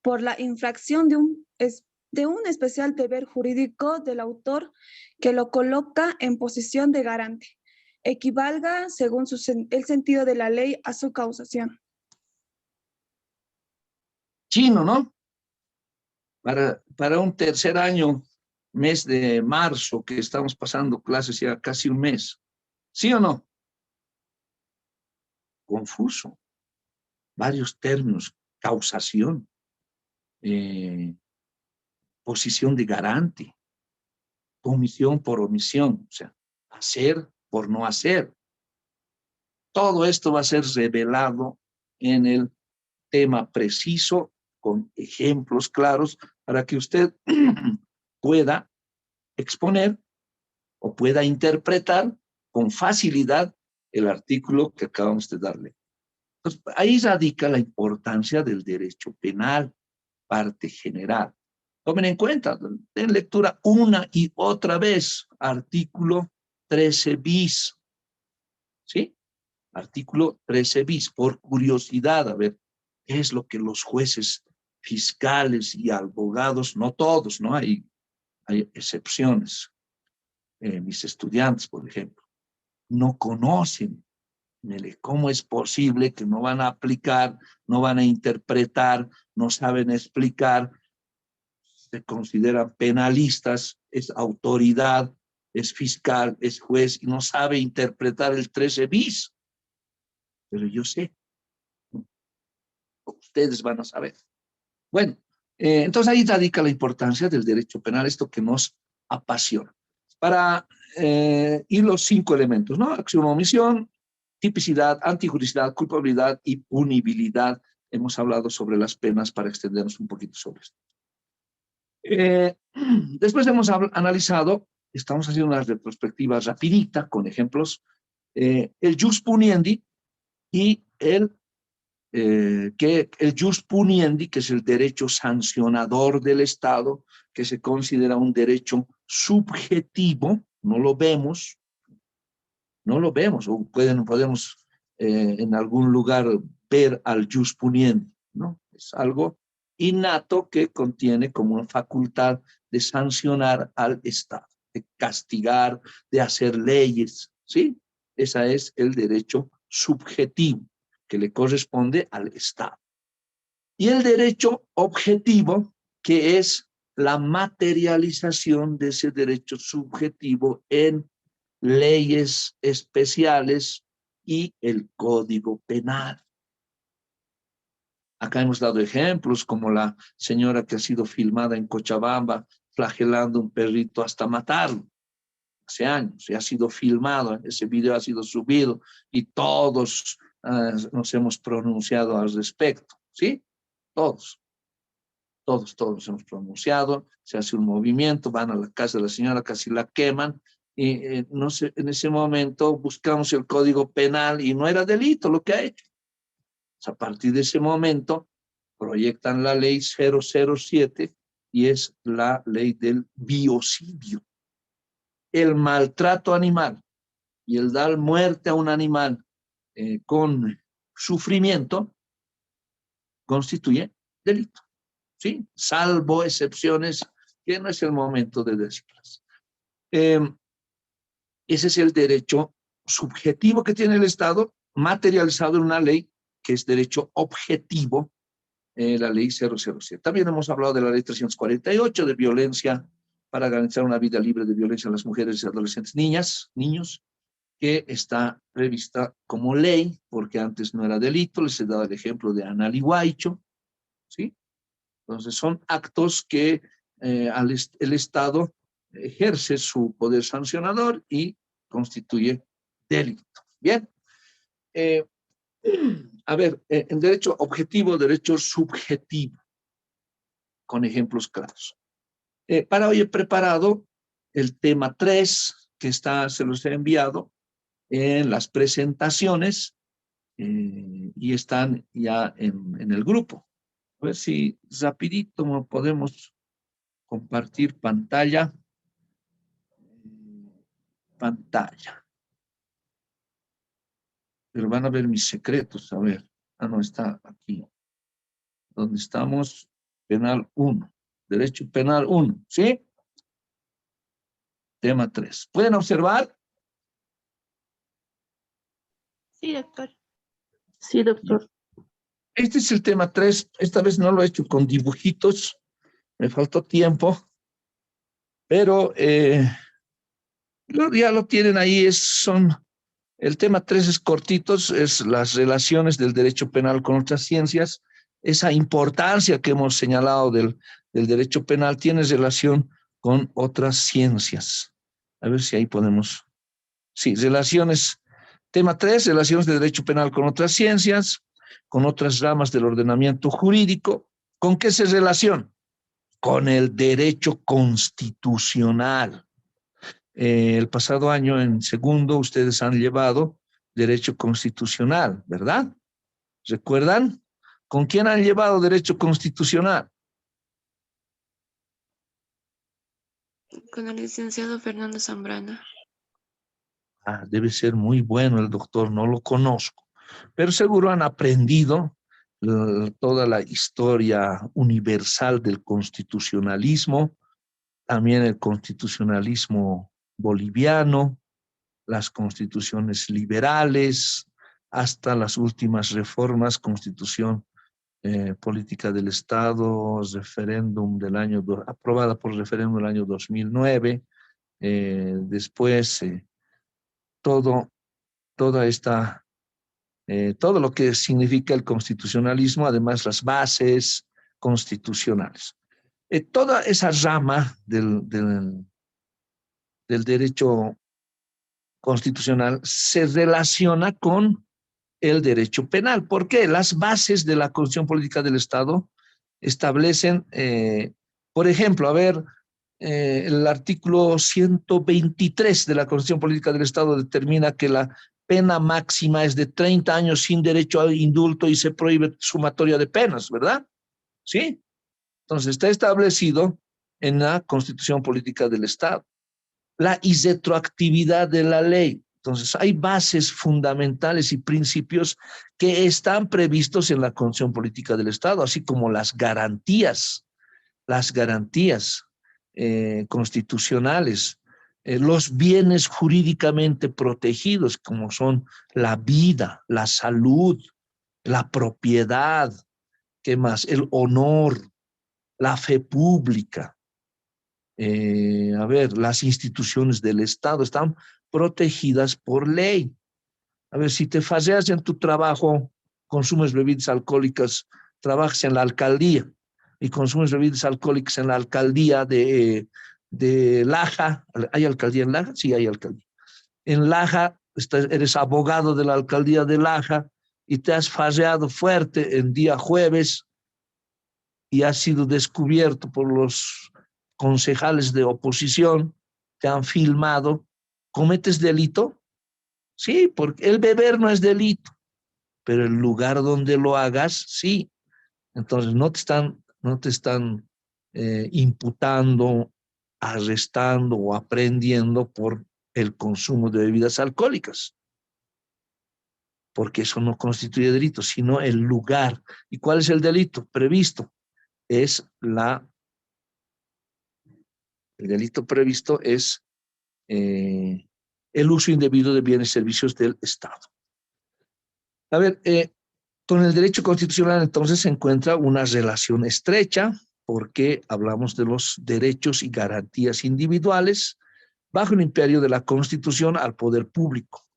B: por la infracción de un especial deber jurídico del autor que lo coloca en posición de garante, equivalga según el sentido de la ley a su causación.
A: Chino, ¿no? Para un tercer año, mes de marzo, que estamos pasando clases ya casi un mes. ¿Sí o no? Confuso. Varios términos. Causación. Posición de garante. Omisión por omisión. O sea, hacer por no hacer. Todo esto va a ser revelado en el tema preciso, con ejemplos claros, para que usted pueda exponer o pueda interpretar con facilidad el artículo que acabamos de darle. Entonces, ahí radica la importancia del derecho penal, parte general. Tomen en cuenta, den lectura una y otra vez, artículo 13 bis. ¿Sí? Artículo 13 bis, por curiosidad, a ver, ¿qué es lo que los jueces fiscales y abogados, no todos, ¿no? Hay excepciones. Mis estudiantes, por ejemplo, no conocen. ¿Cómo es posible que no van a aplicar, no van a interpretar, no saben explicar? Se consideran penalistas, es autoridad, es fiscal, es juez y no sabe interpretar el 13 bis. Pero yo sé. Ustedes van a saber. Bueno, entonces ahí radica la importancia del derecho penal, esto que nos apasiona. Y los 5 elementos, ¿no? Acción o omisión, tipicidad, antijuricidad, culpabilidad y punibilidad. Hemos hablado sobre las penas para extendernos un poquito sobre esto. Después hemos analizado, estamos haciendo una retrospectiva rapidita con ejemplos, el jus puniendi y el jus puniendi, que es el derecho sancionador del Estado, que se considera un derecho subjetivo, no lo vemos, o podemos en algún lugar ver al jus puniendi, ¿no? Es algo innato que contiene como una facultad de sancionar al Estado, de castigar, de hacer leyes, ¿sí? Ese es el derecho subjetivo que le corresponde al Estado. Y el derecho objetivo, que es la materialización de ese derecho subjetivo en leyes especiales y el Código Penal. Acá hemos dado ejemplos como la señora que ha sido filmada en Cochabamba flagelando un perrito hasta matarlo. Hace años, y ha sido filmado, ese video ha sido subido y todos nos hemos pronunciado al respecto, ¿sí? Todos hemos pronunciado, se hace un movimiento, van a la casa de la señora, casi la queman, y no sé, en ese momento buscamos el Código Penal y no era delito lo que ha hecho. A partir de ese momento proyectan la ley 007 y es la ley del biocidio. El maltrato animal y el dar muerte a un animal con sufrimiento constituye delito, ¿sí? Salvo excepciones que no es el momento de decirlas. Ese es el derecho subjetivo que tiene el Estado materializado en una ley que es derecho objetivo, la ley 007. También hemos hablado de la ley 348 de violencia para garantizar una vida libre de violencia a las mujeres y adolescentes, niños, que está prevista como ley, porque antes no era delito. Les he dado el ejemplo de Anali Huaycho, ¿sí? Entonces son actos que el Estado ejerce su poder sancionador y constituye delito. Bien. A ver, en derecho objetivo, derecho subjetivo, con ejemplos claros. Para hoy he preparado el tema 3, que se los he enviado en las presentaciones y están ya en el grupo. A ver si rapidito podemos compartir pantalla. Pero van a ver mis secretos, a ver. Ah, no, está aquí. Donde estamos, penal 1. Derecho penal 1, ¿sí? Tema 3. ¿Pueden observar?
E: Sí, doctor.
C: Sí, doctor.
A: Este es el tema 3. Esta vez no lo he hecho con dibujitos. Me faltó tiempo. Pero ya lo tienen ahí. El tema 3 es cortitos. Es las relaciones del derecho penal con otras ciencias. Esa importancia que hemos señalado del derecho penal tiene relación con otras ciencias. A ver si ahí podemos. Sí, relaciones. Tema 3, relaciones de derecho penal con otras ciencias, con otras ramas del ordenamiento jurídico. ¿Con qué se relaciona? Con el derecho constitucional. El pasado año, en segundo, ustedes han llevado derecho constitucional, ¿verdad? ¿Recuerdan? ¿Con quién han llevado derecho constitucional?
E: Con el licenciado Fernando Zambrana.
A: Ah, debe ser muy bueno el doctor, no lo conozco, pero seguro han aprendido toda la historia universal del constitucionalismo, también el constitucionalismo boliviano, las constituciones liberales, hasta las últimas reformas, constitución política del Estado, referéndum aprobada por referéndum del año 2009, después todo lo que significa el constitucionalismo, además las bases constitucionales. Toda esa rama del derecho constitucional se relaciona con el derecho penal. ¿Por qué? Las bases de la Constitución Política del Estado establecen, por ejemplo, el artículo 123 de la Constitución Política del Estado determina que la pena máxima es de 30 años sin derecho a indulto y se prohíbe sumatoria de penas, ¿verdad? ¿Sí? Entonces está establecido en la Constitución Política del Estado. La irretroactividad de la ley. Entonces hay bases fundamentales y principios que están previstos en la Constitución Política del Estado, así como las garantías constitucionales, los bienes jurídicamente protegidos, como son la vida, la salud, la propiedad, ¿qué más? El honor, la fe pública. Las instituciones del Estado están protegidas por ley. A ver, si te fallas en tu trabajo, consumes bebidas alcohólicas, trabajas en la alcaldía y consumes bebidas alcohólicas en la alcaldía de Laja. ¿Hay alcaldía en Laja? Sí, hay alcaldía. En Laja eres abogado de la alcaldía de Laja y te has fallado fuerte en día jueves y has sido descubierto por los concejales de oposición, te han filmado, ¿cometes delito? Sí, porque el beber no es delito, pero el lugar donde lo hagas, sí. Entonces no te están imputando, arrestando o aprendiendo por el consumo de bebidas alcohólicas, porque eso no constituye delito, sino el lugar. ¿Y cuál es el delito previsto? El delito previsto es el uso indebido de bienes y servicios del Estado. A ver, con el derecho constitucional entonces se encuentra una relación estrecha, porque hablamos de los derechos y garantías individuales bajo el imperio de la Constitución al poder público.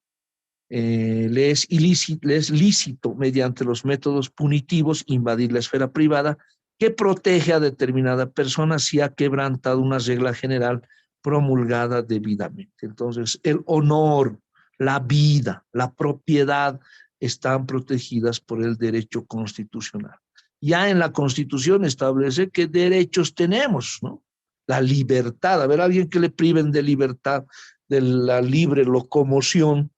A: Le es lícito mediante los métodos punitivos invadir la esfera privada que protege a determinada persona si ha quebrantado una regla general promulgada debidamente. Entonces, el honor, la vida, la propiedad están protegidas por el derecho constitucional. Ya en la Constitución establece qué derechos tenemos, ¿no? La libertad, a ver, alguien que le priven de libertad, de la libre locomoción,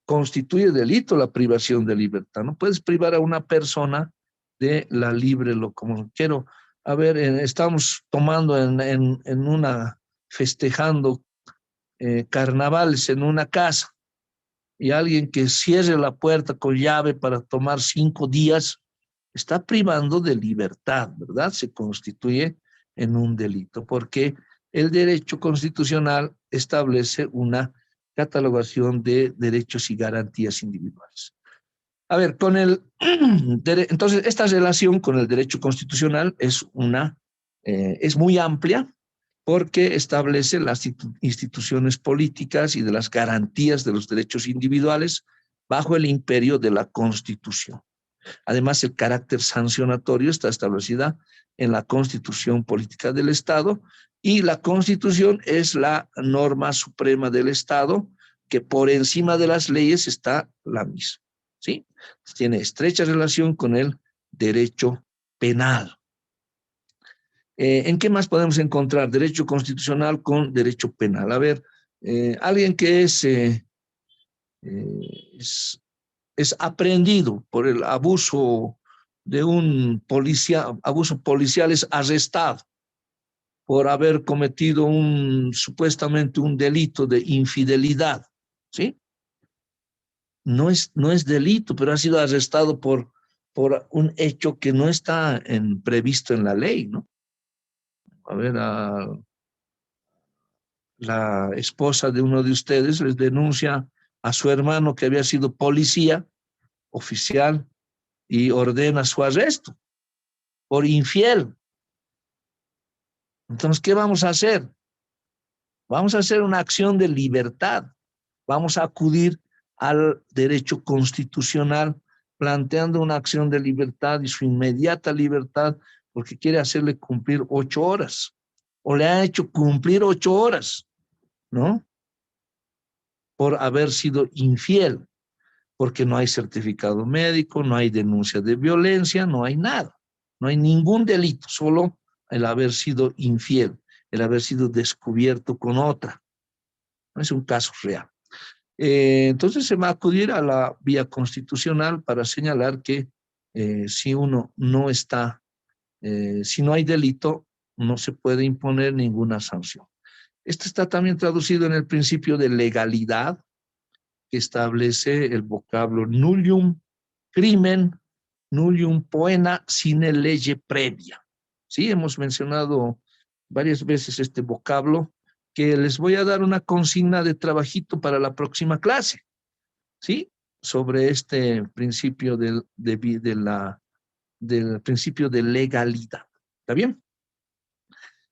A: constituye delito la privación de libertad. No puedes privar a una persona de la libre locomoción. Quiero, a ver, estamos tomando festejando carnavales en una casa y alguien que cierre la puerta con llave para tomar 5 días está privando de libertad, ¿verdad? Se constituye en un delito porque el derecho constitucional establece una catalogación de derechos y garantías individuales. A ver, entonces esta relación con el derecho constitucional es muy amplia porque establece las instituciones políticas y de las garantías de los derechos individuales bajo el imperio de la Constitución. Además, el carácter sancionatorio está establecida en la Constitución Política del Estado y la Constitución es la norma suprema del Estado que por encima de las leyes está la misma, ¿sí? Tiene estrecha relación con el derecho penal. ¿En qué más podemos encontrar derecho constitucional con derecho penal? A ver, alguien que es aprendido por el abuso de un policía, abuso policial, es arrestado por haber cometido supuestamente un delito de infidelidad, ¿sí? No es delito, pero ha sido arrestado por un hecho que no está previsto en la ley, ¿no? A ver, la esposa de uno de ustedes les denuncia a su hermano que había sido policía oficial y ordena su arresto por infiel. Entonces, ¿qué vamos a hacer? Vamos a hacer una acción de libertad. Vamos a acudir al derecho constitucional planteando una acción de libertad y su inmediata libertad porque quiere hacerle cumplir 8 horas o le ha hecho cumplir 8 horas, ¿no? Por haber sido infiel, porque no hay certificado médico, no hay denuncia de violencia, no hay nada, no hay ningún delito, solo el haber sido infiel, el haber sido descubierto con otra. No es un caso real. Entonces se va a acudir a la vía constitucional para señalar que si uno no está, si no hay delito, no se puede imponer ninguna sanción. Esto está también traducido en el principio de legalidad, que establece el vocablo nullium crimen, nullium poena sine lege previa. Sí, hemos mencionado varias veces este vocablo, que les voy a dar una consigna de trabajito para la próxima clase, ¿sí? Sobre este principio del principio de legalidad. ¿Está bien?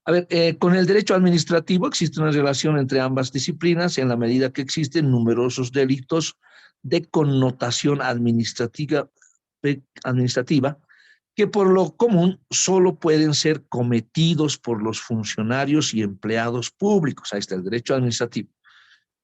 A: A ver, con el derecho administrativo existe una relación entre ambas disciplinas en la medida que existen numerosos delitos de connotación administrativa que por lo común solo pueden ser cometidos por los funcionarios y empleados públicos. Ahí está el derecho administrativo.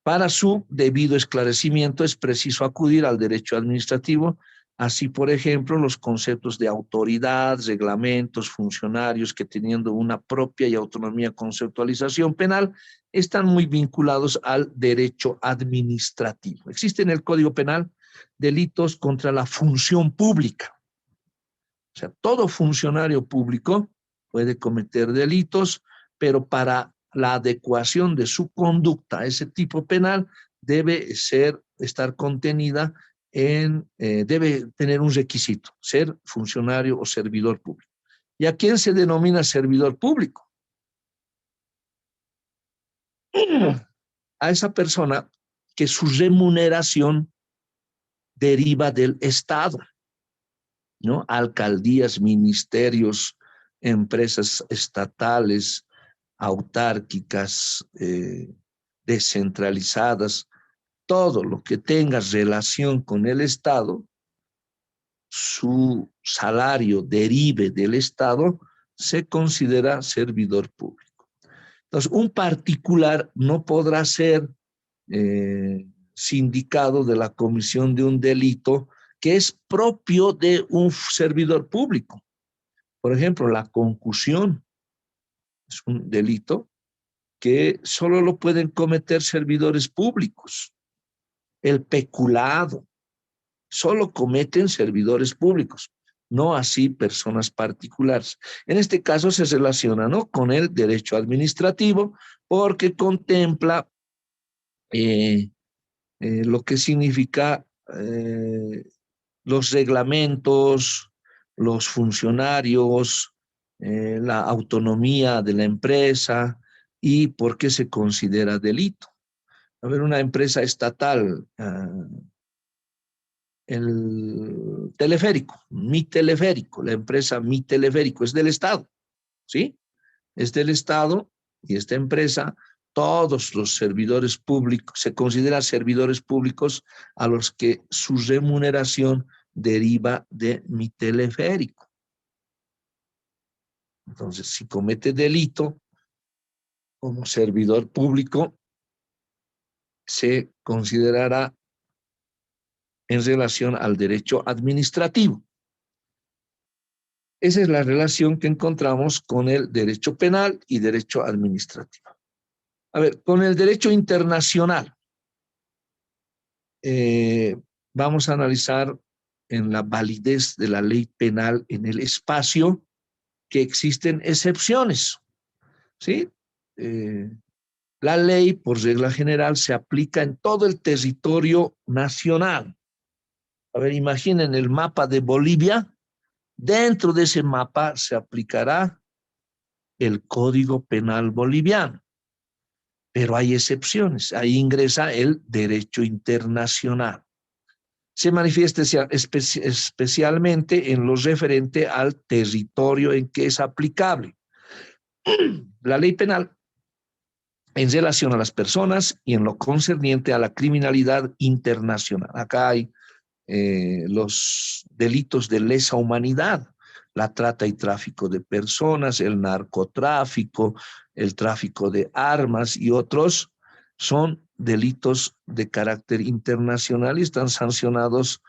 A: Para su debido esclarecimiento es preciso acudir al derecho administrativo. Así, por ejemplo, los conceptos de autoridad, reglamentos, funcionarios que teniendo una propia y autonomía conceptualización penal están muy vinculados al derecho administrativo. Existe en el Código Penal delitos contra la función pública. O sea, todo funcionario público puede cometer delitos, pero para la adecuación de su conducta a ese tipo penal debe estar contenida debe tener un requisito, ser funcionario o servidor público. ¿Y a quién se denomina servidor público? A esa persona que su remuneración deriva del Estado. ¿no? Alcaldías, ministerios, empresas estatales, autárquicas, descentralizadas, todo lo que tenga relación con el Estado, su salario derive del Estado, se considera servidor público. Entonces, un particular no podrá ser sindicado de la comisión de un delito que es propio de un servidor público. Por ejemplo, la concusión es un delito que solo lo pueden cometer servidores públicos. El peculado solo cometen servidores públicos, no así personas particulares. En este caso se relaciona, ¿no?, con el derecho administrativo porque contempla lo que significa los reglamentos, los funcionarios, la autonomía de la empresa y por qué se considera delito. A ver, una empresa estatal, el teleférico, Mi Teleférico, la empresa Mi Teleférico es del Estado, ¿sí? Es del Estado y esta empresa, todos los servidores públicos, se consideran servidores públicos a los que su remuneración deriva de Mi Teleférico. Entonces, si comete delito como servidor público, se considerará en relación al derecho administrativo. Esa es la relación que encontramos con el derecho penal y derecho administrativo. A ver, con el derecho internacional, vamos a analizar en la validez de la ley penal en el espacio que existen excepciones, ¿sí? La ley, por regla general, se aplica en todo el territorio nacional. A ver, imaginen el mapa de Bolivia. Dentro de ese mapa se aplicará el Código Penal boliviano. Pero hay excepciones. Ahí ingresa el derecho internacional. Se manifiesta especialmente en lo referente al territorio en que es aplicable. La ley penal en relación a las personas y en lo concerniente a la criminalidad internacional. Acá hay los delitos de lesa humanidad, la trata y tráfico de personas, el narcotráfico, el tráfico de armas y otros son delitos de carácter internacional y están sancionados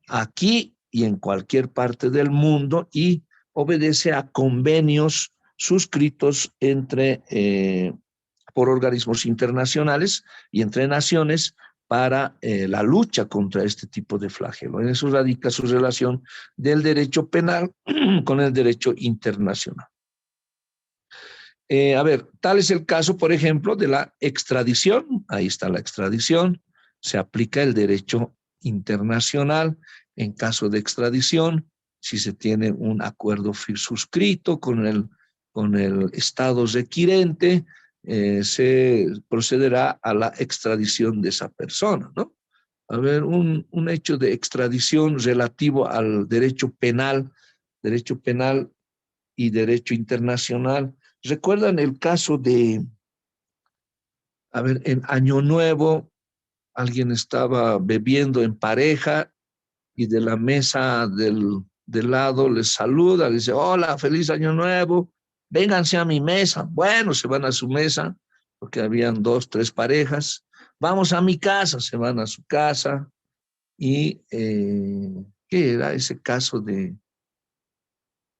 A: aquí y en cualquier parte del mundo y obedece a convenios suscritos por organismos internacionales y entre naciones para la lucha contra este tipo de flagelo. En eso radica su relación del derecho penal con el derecho internacional. A ver, tal es el caso, por ejemplo, de la extradición. Ahí está la extradición. Se aplica el derecho internacional en caso de extradición, si se tiene un acuerdo suscrito con el Estado requirente, se procederá a la extradición de esa persona, ¿no? A ver, un hecho de extradición relativo al derecho penal y derecho internacional. ¿Recuerdan el caso de, a ver, en Año Nuevo, alguien estaba bebiendo en pareja y de la mesa del lado les saluda, le dice, hola, feliz Año Nuevo, vénganse a mi mesa. Bueno, se van a su mesa, porque habían 2, 3 parejas. Vamos a mi casa, se van a su casa. Y, ¿qué era ese caso de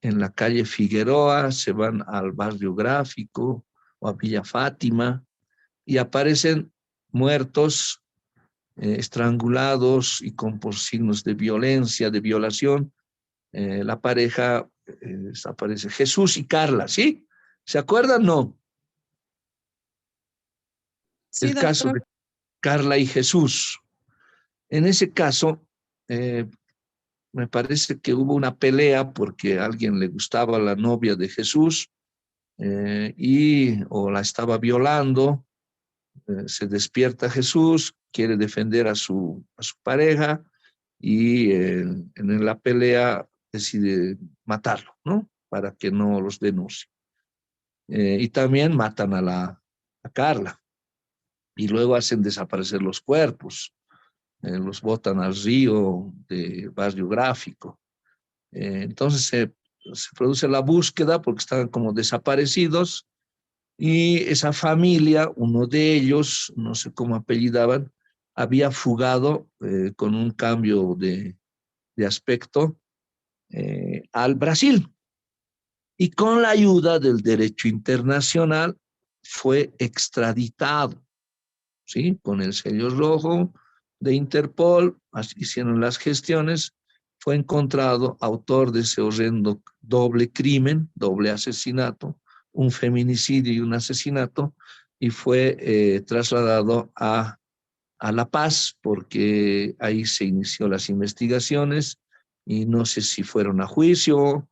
A: en la calle Figueroa? Se van al barrio Gráfico o a Villa Fátima y aparecen muertos, estrangulados y con por signos de violencia, de violación. La pareja, aparece Jesús y Carla, ¿sí? ¿Se acuerdan? No.
B: Sí,
A: El caso
B: doctor.
A: de Carla y Jesús. En ese caso, me parece que hubo una pelea porque a alguien le gustaba la novia de Jesús o la estaba violando. Se despierta Jesús, quiere defender a su pareja y en la pelea decide matarlo, ¿no? Para que no los denuncie. Y también matan a Carla. Y luego hacen desaparecer los cuerpos. Los botan al río de Barrio Gráfico. Entonces se produce la búsqueda porque estaban como desaparecidos. Y esa familia, uno de ellos, no sé cómo apellidaban, había fugado con un cambio de aspecto al Brasil. Y con la ayuda del derecho internacional fue extraditado, ¿sí? Con el sello rojo de Interpol, hicieron las gestiones, fue encontrado autor de ese horrendo doble crimen, doble asesinato, un feminicidio y un asesinato, y fue trasladado a La Paz, porque ahí se inició las investigaciones, y no sé si fueron a juicio,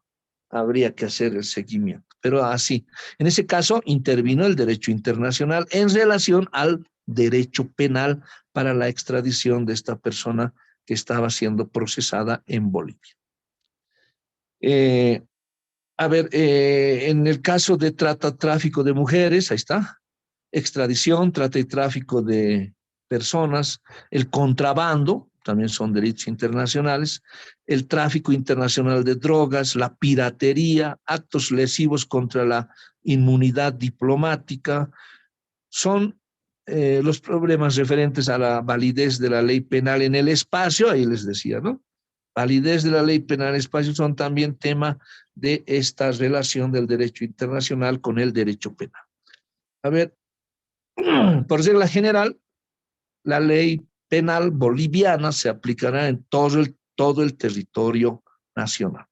A: habría que hacer el seguimiento. Pero así, en ese caso intervino el derecho internacional en relación al derecho penal para la extradición de esta persona que estaba siendo procesada en Bolivia. En el caso de tráfico de mujeres, ahí está, extradición, trata y tráfico de personas, el contrabando, también son delitos internacionales, el tráfico internacional de drogas, la piratería, actos lesivos contra la inmunidad diplomática, son los problemas referentes a la validez de la ley penal en el espacio, ahí les decía, ¿no? Validez de la ley penal en el espacio son también tema de esta relación del derecho internacional con el derecho penal. A ver, por regla general, la ley penal boliviana se aplicará en todo el territorio nacional.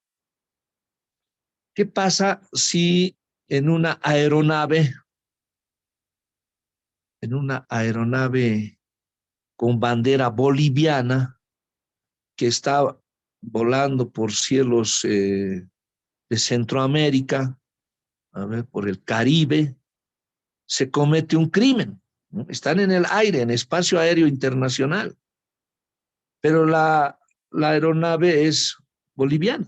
A: ¿Qué pasa si en una aeronave con bandera boliviana que está volando por cielos de Centroamérica, a ver, por el Caribe, se comete un crimen, ¿no? Están en el aire, en espacio aéreo internacional, pero la aeronave es boliviana,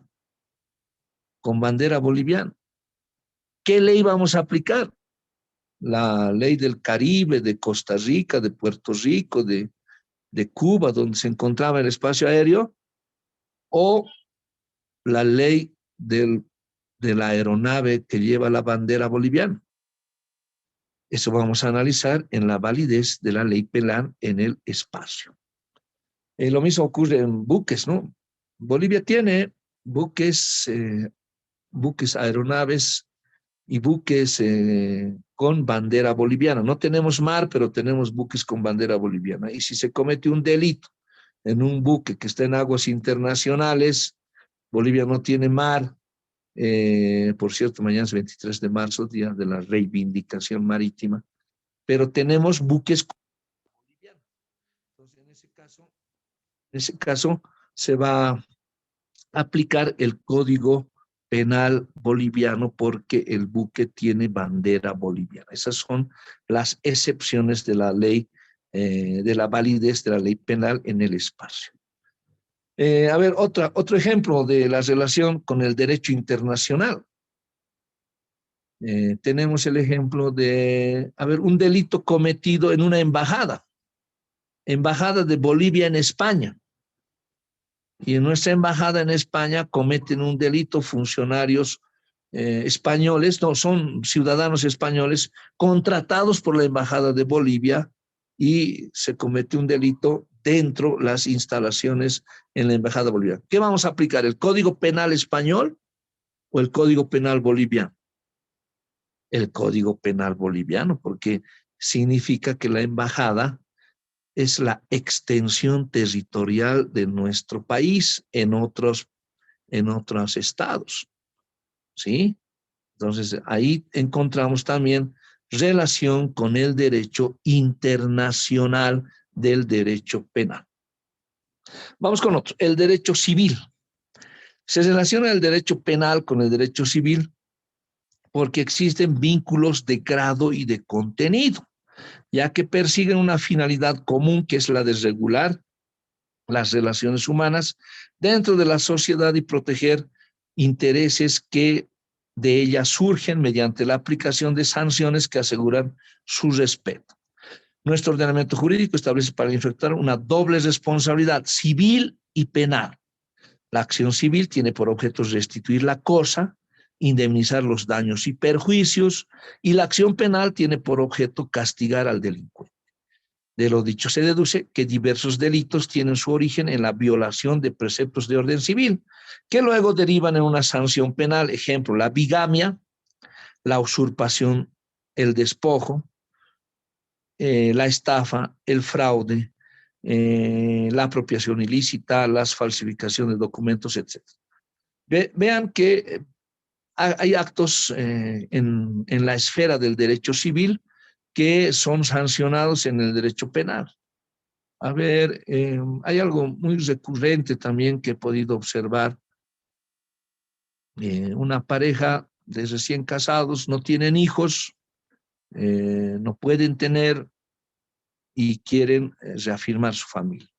A: con bandera boliviana. ¿Qué ley vamos a aplicar? La ley del Caribe, de Costa Rica, de Puerto Rico, de Cuba, donde se encontraba el espacio aéreo, o la ley de la aeronave que lleva la bandera boliviana. Eso vamos a analizar en la validez de la ley penal en el espacio. Lo mismo ocurre en buques, ¿no? Bolivia tiene buques, aeronaves y buques con bandera boliviana. No tenemos mar, pero tenemos buques con bandera boliviana. Y si se comete un delito en un buque que está en aguas internacionales, Bolivia no tiene mar. Por cierto, mañana es 23 de marzo, día de la reivindicación marítima, pero tenemos buques bolivianos. Entonces, en ese caso se va a aplicar el Código Penal boliviano porque el buque tiene bandera boliviana. Esas son las excepciones de la ley, de la validez de la ley penal en el espacio. A ver, otro ejemplo de la relación con el derecho internacional. Tenemos el ejemplo de, un delito cometido en una embajada de Bolivia en España. Y en nuestra embajada en España cometen un delito funcionarios españoles, no, son ciudadanos españoles contratados por la embajada de Bolivia, y se comete un delito dentro de las instalaciones en la embajada boliviana. ¿Qué vamos a aplicar? ¿El Código Penal español o el Código Penal boliviano? El Código Penal boliviano, porque significa que la embajada es la extensión territorial de nuestro país en otros estados, ¿sí? Entonces, ahí encontramos también relación con el derecho internacional del derecho penal. Vamos con otro, el derecho civil. Se relaciona el derecho penal con el derecho civil porque existen vínculos de grado y de contenido, ya que persiguen una finalidad común que es la de regular las relaciones humanas dentro de la sociedad y proteger intereses que de ella surgen mediante la aplicación de sanciones que aseguran su respeto. Nuestro ordenamiento jurídico establece para el infractor una doble responsabilidad civil y penal. La acción civil tiene por objeto restituir la cosa, indemnizar los daños y perjuicios, y la acción penal tiene por objeto castigar al delincuente. De lo dicho se deduce que diversos delitos tienen su origen en la violación de preceptos de orden civil, que luego derivan en una sanción penal. Ejemplo, la bigamia, la usurpación, el despojo, la estafa, el fraude, la apropiación ilícita, las falsificaciones de documentos, etc. Vean que hay actos en la esfera del derecho civil que son sancionados en el derecho penal. A ver, hay algo muy recurrente también que he podido observar. Una pareja de recién casados no tienen hijos, no pueden tener y quieren reafirmar su familia.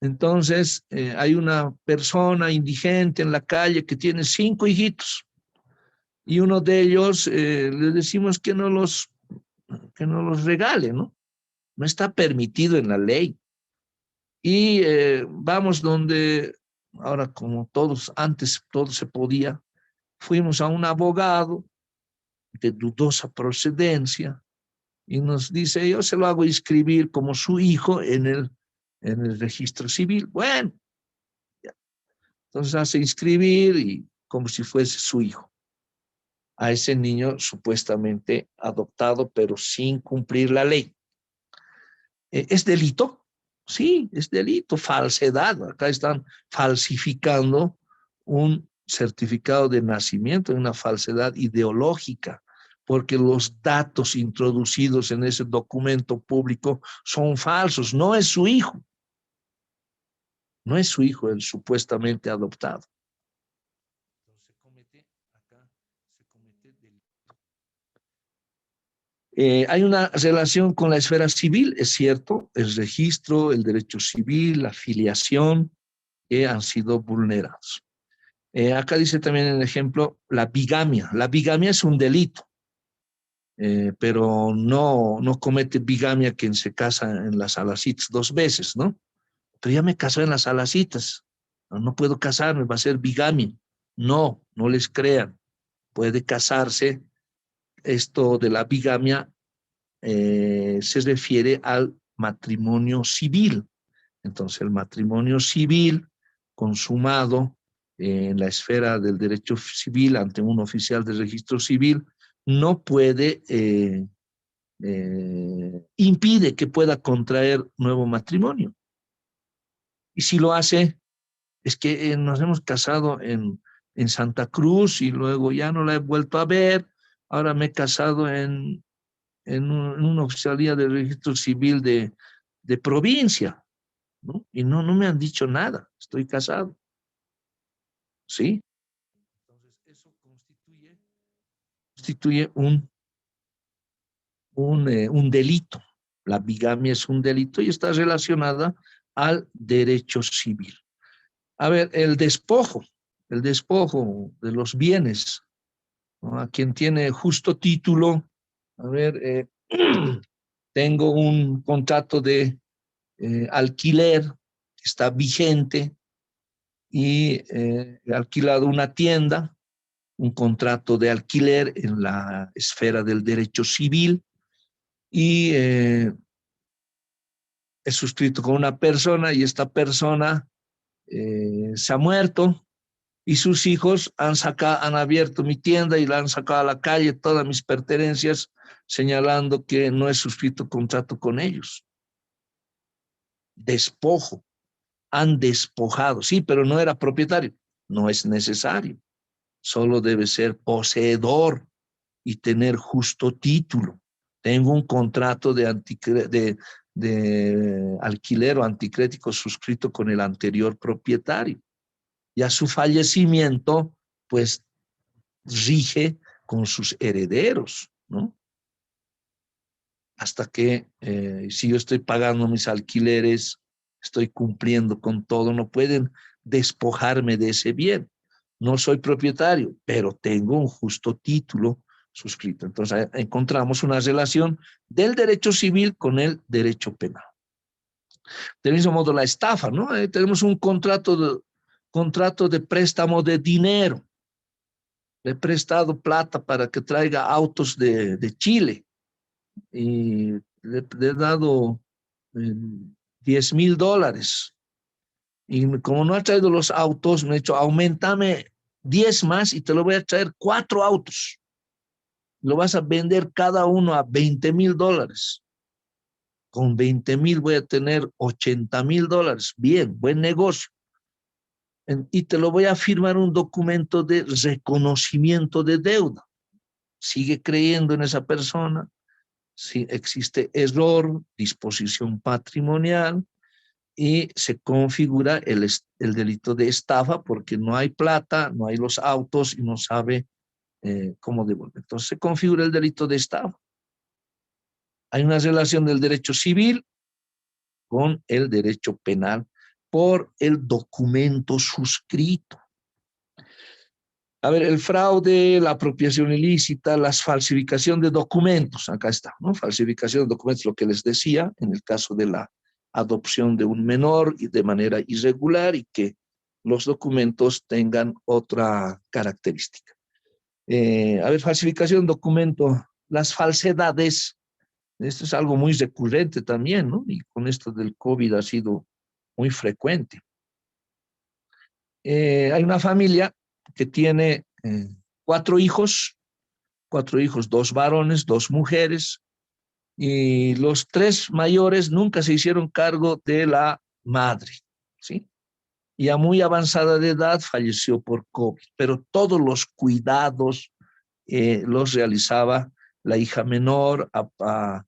A: Entonces, hay una persona indigente en la calle que tiene 5 hijitos y uno de ellos le decimos que no los regale, ¿no? No está permitido en la ley. Y vamos donde, ahora como todos, antes todo se podía, fuimos a un abogado de dudosa procedencia y nos dice, yo se lo hago inscribir como su hijo en el registro civil. Bueno, ya. Entonces hace inscribir y como si fuese su hijo. A ese niño supuestamente adoptado, pero sin cumplir la ley. ¿Es delito? Sí, es delito, falsedad. Acá están falsificando un certificado de nacimiento, una falsedad ideológica, porque los datos introducidos en ese documento público son falsos. No es su hijo. No es su hijo el supuestamente adoptado. Hay una relación con la esfera civil, es cierto, el registro, el derecho civil, la filiación, que han sido vulnerados. Acá dice también en el ejemplo la bigamia. La bigamia es un delito, pero no comete bigamia quien se casa en las alacitas 2 veces, ¿no? Pero ya me casé en las alacitas, no puedo casarme, va a ser bigamia. No les crean, puede casarse. Esto de la bigamia se refiere al matrimonio civil. Entonces, el matrimonio civil consumado en la esfera del derecho civil ante un oficial de registro civil no puede, impide que pueda contraer nuevo matrimonio. Y si lo hace, es que nos hemos casado en Santa Cruz y luego ya no la he vuelto a ver, ahora me he casado en una oficialía de registro civil de provincia, ¿no? Y no me han dicho nada, estoy casado. ¿Sí? Entonces, eso constituye un delito. La bigamia es un delito y está relacionada al derecho civil. A ver, el despojo de los bienes, ¿no? A quien tiene justo título, a ver, tengo un contrato de alquiler que está vigente y he alquilado una tienda, un contrato de alquiler en la esfera del derecho civil y he suscrito con una persona y esta persona se ha muerto y sus hijos han abierto mi tienda y la han sacado a la calle todas mis pertenencias señalando que no he suscrito contrato con ellos. Despojo. Han despojado, sí, pero no era propietario. No es necesario. Solo debe ser poseedor y tener justo título. Tengo un contrato de alquiler o anticrético suscrito con el anterior propietario. Y a su fallecimiento, pues, rige con sus herederos, ¿no? Hasta que, si yo estoy pagando mis alquileres estoy cumpliendo con todo, no pueden despojarme de ese bien. No soy propietario, pero tengo un justo título suscrito. Entonces encontramos una relación del derecho civil con el derecho penal. Del mismo modo la estafa, ¿no? Tenemos un contrato de préstamo de dinero. Le he prestado plata para que traiga autos de Chile y le he dado $10,000. Y como no ha traído los autos, me he dicho, aumentame 10 más y te lo voy a traer 4 autos. Lo vas a vender cada uno a $20,000. Con 20,000 voy a tener $80,000. Bien, buen negocio. Y te lo voy a firmar un documento de reconocimiento de deuda. Sigue creyendo en esa persona. Si existe error, disposición patrimonial, y se configura el delito de estafa porque no hay plata, no hay los autos y no sabe cómo devolver. Entonces se configura el delito de estafa. Hay una relación del derecho civil con el derecho penal por el documento suscrito. A ver, el fraude, la apropiación ilícita, la falsificación de documentos, acá está, ¿no? Falsificación de documentos, lo que les decía, en el caso de la adopción de un menor y de manera irregular y que los documentos tengan otra característica. A ver, falsificación de documento, las falsedades, esto es algo muy recurrente también, ¿no? Y con esto del COVID ha sido muy frecuente. Hay una familia que tiene 4 hijos, 2 varones, 2 mujeres, y los 3 mayores nunca se hicieron cargo de la madre, ¿sí? Y a muy avanzada de edad falleció por COVID, pero todos los cuidados los realizaba la hija menor, ha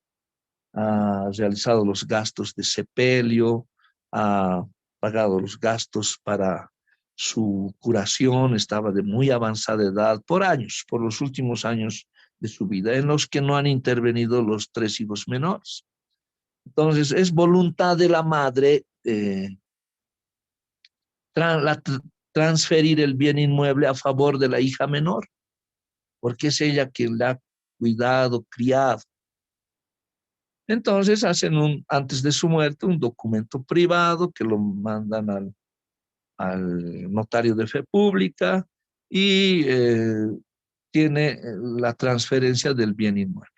A: realizado los gastos de sepelio, ha pagado los gastos para su curación, estaba de muy avanzada edad por años, por los últimos años de su vida, en los que no han intervenido los 3 hijos menores. Entonces, es voluntad de la madre transferir el bien inmueble a favor de la hija menor, porque es ella quien la ha cuidado, criado. Entonces hacen antes de su muerte un documento privado que lo mandan al notario de fe pública y tiene la transferencia del bien inmueble.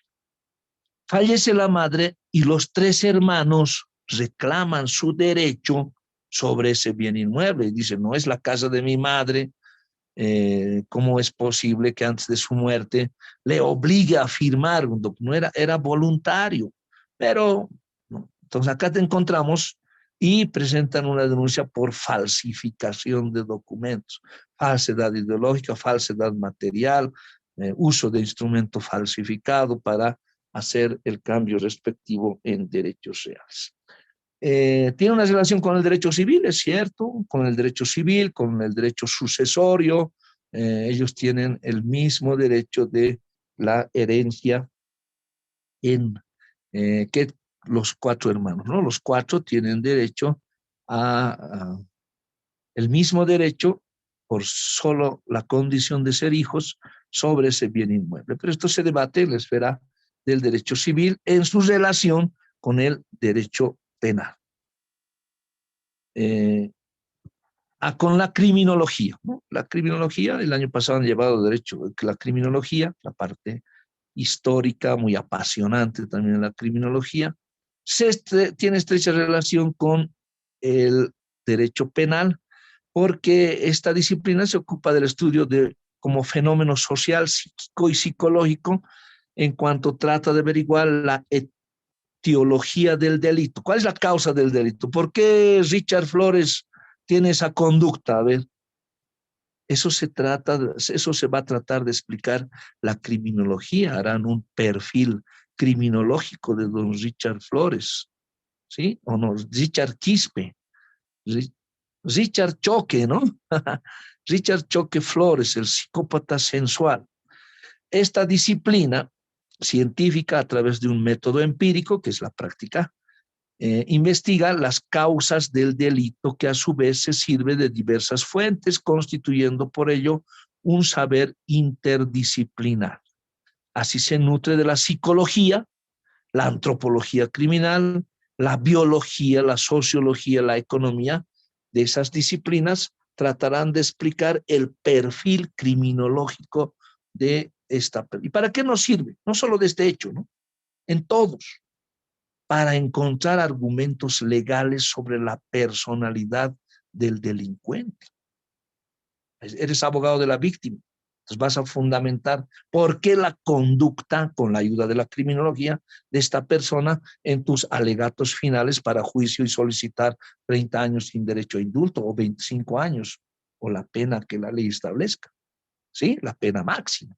A: Fallece la madre y los 3 hermanos reclaman su derecho sobre ese bien inmueble y dicen, no es la casa de mi madre, ¿cómo es posible que antes de su muerte le obligue a firmar un documento? Era voluntario, pero no. Entonces acá te encontramos y presentan una denuncia por falsificación de documentos, falsedad ideológica, falsedad material, uso de instrumento falsificado para hacer el cambio respectivo en derechos reales. Tiene una relación con el derecho civil, es cierto, con el derecho civil, con el derecho sucesorio. Ellos tienen el mismo derecho de la herencia que los 4 hermanos, ¿no? Los 4 tienen derecho el mismo derecho por solo la condición de ser hijos sobre ese bien inmueble. Pero esto se debate en la esfera del derecho civil en su relación con el derecho penal. Con la criminología, ¿no? La criminología, el año pasado han llevado derecho, la criminología, la parte histórica, muy apasionante también la criminología, tiene estrecha relación con el derecho penal, porque esta disciplina se ocupa del estudio como fenómeno social, psíquico y psicológico, en cuanto trata de averiguar la etiología del delito. ¿Cuál es la causa del delito? ¿Por qué Richard Flores tiene esa conducta? A ver, eso se va a tratar de explicar la criminología. Harán un perfil criminológico de don Richard Flores, ¿sí? O no, Richard Quispe, Richard Choque, ¿no? Richard Choque Flores, el psicópata sensual. Esta disciplina científica, a través de un método empírico, que es la práctica investiga las causas del delito, que a su vez se sirve de diversas fuentes, constituyendo por ello un saber interdisciplinar. Así se nutre de la psicología, la antropología criminal, la biología, la sociología, la economía. De esas disciplinas tratarán de explicar el perfil criminológico de esta persona. ¿Y para qué nos sirve? No solo de este hecho, ¿no? En todos. Para encontrar argumentos legales sobre la personalidad del delincuente. Eres abogado de la víctima. Entonces vas a fundamentar por qué la conducta, con la ayuda de la criminología, de esta persona en tus alegatos finales para juicio y solicitar 30 años sin derecho a indulto o 25 años o la pena que la ley establezca. ¿Sí? La pena máxima.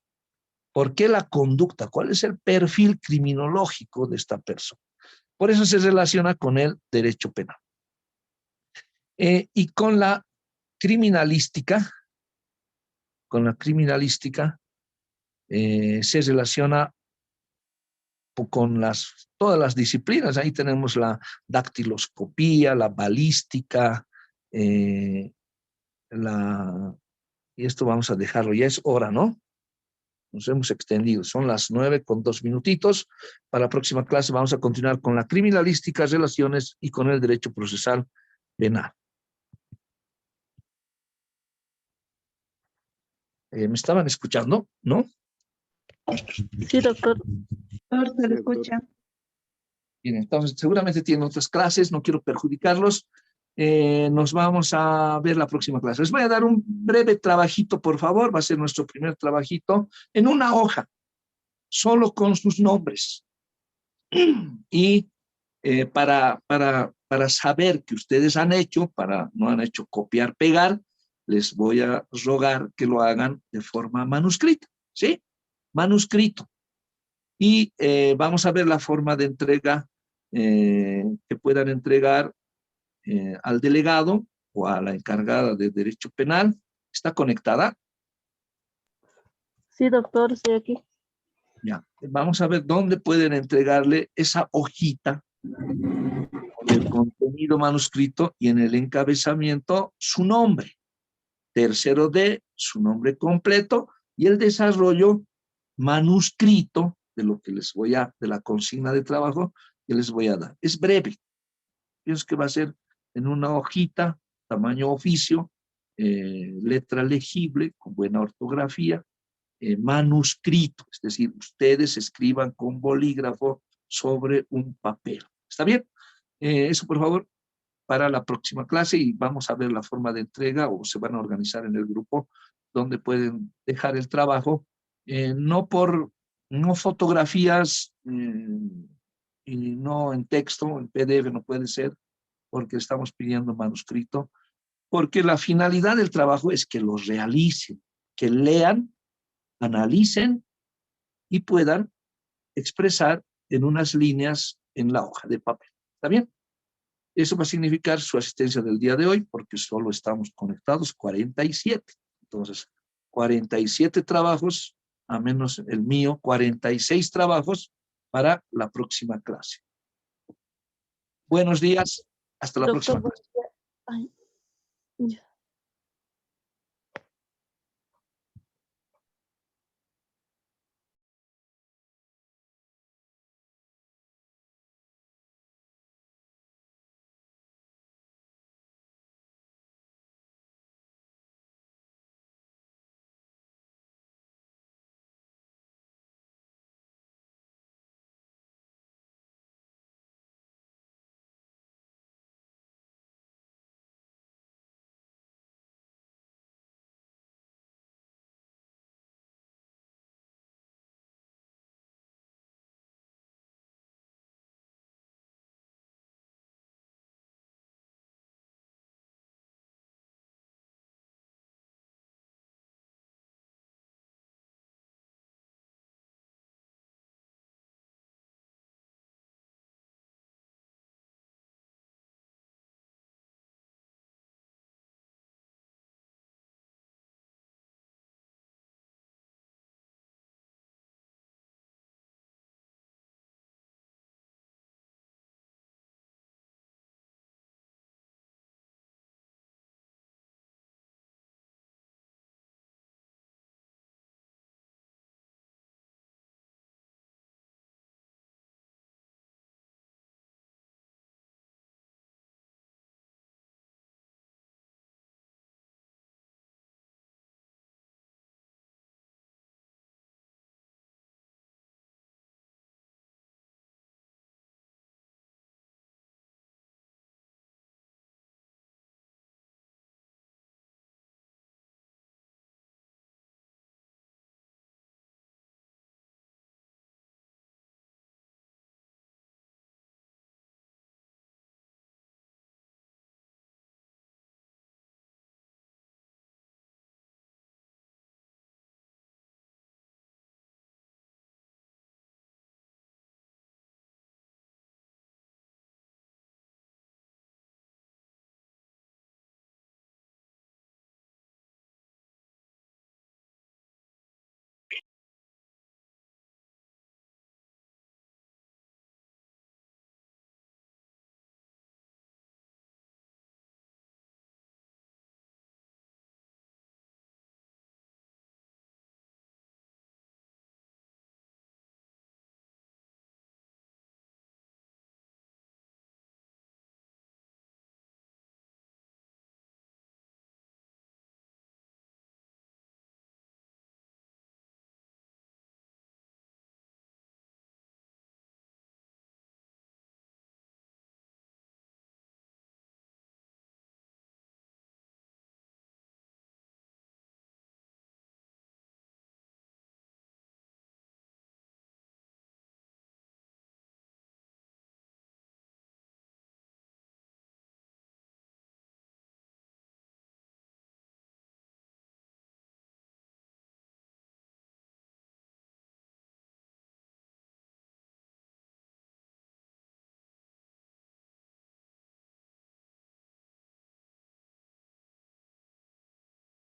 A: ¿Por qué la conducta? ¿Cuál es el perfil criminológico de esta persona? Por eso se relaciona con el derecho penal. Y con la criminalística, se relaciona con todas las disciplinas. Ahí tenemos la dactiloscopía, la balística, y esto vamos a dejarlo, ya es hora, ¿no? Nos hemos extendido, son las 9:02. Para la próxima clase vamos a continuar con la criminalística, relaciones y con el derecho procesal penal. ¿Me estaban escuchando? ¿No?
C: Sí, doctor.
B: Doctor, se le escucha.
A: Bien, entonces seguramente tienen otras clases, no quiero perjudicarlos. Nos vamos a ver la próxima clase. Les voy a dar un breve trabajito, por favor. Va a ser nuestro primer trabajito en una hoja, solo con sus nombres. Y para saber que ustedes han hecho, no han hecho copiar, pegar, les voy a rogar que lo hagan de forma manuscrita, ¿sí? Manuscrito. Y vamos a ver la forma de entrega que puedan entregar al delegado o a la encargada de Derecho Penal. ¿Está conectada?
C: Sí, doctor, estoy aquí.
A: Ya. Vamos a ver dónde pueden entregarle esa hojita con el contenido manuscrito y en el encabezamiento su nombre. Tercero D, su nombre completo y el desarrollo manuscrito de lo que de la consigna de trabajo que les voy a dar. Es breve. Pienso que va a ser en una hojita, tamaño oficio, letra legible, con buena ortografía, manuscrito, es decir, ustedes escriban con bolígrafo sobre un papel. ¿Está bien? Eso, por favor, para la próxima clase y vamos a ver la forma de entrega o se van a organizar en el grupo donde pueden dejar el trabajo, no fotografías y no en texto, en PDF no puede ser, porque estamos pidiendo manuscrito, porque la finalidad del trabajo es que los realicen, que lean, analicen y puedan expresar en unas líneas en la hoja de papel. ¿Está bien? Eso va a significar su asistencia del día de hoy, porque solo estamos conectados 47. Entonces, 47 trabajos, a menos el mío, 46 trabajos para la próxima clase. Buenos días, hasta la próxima clase.
C: Ay, ya.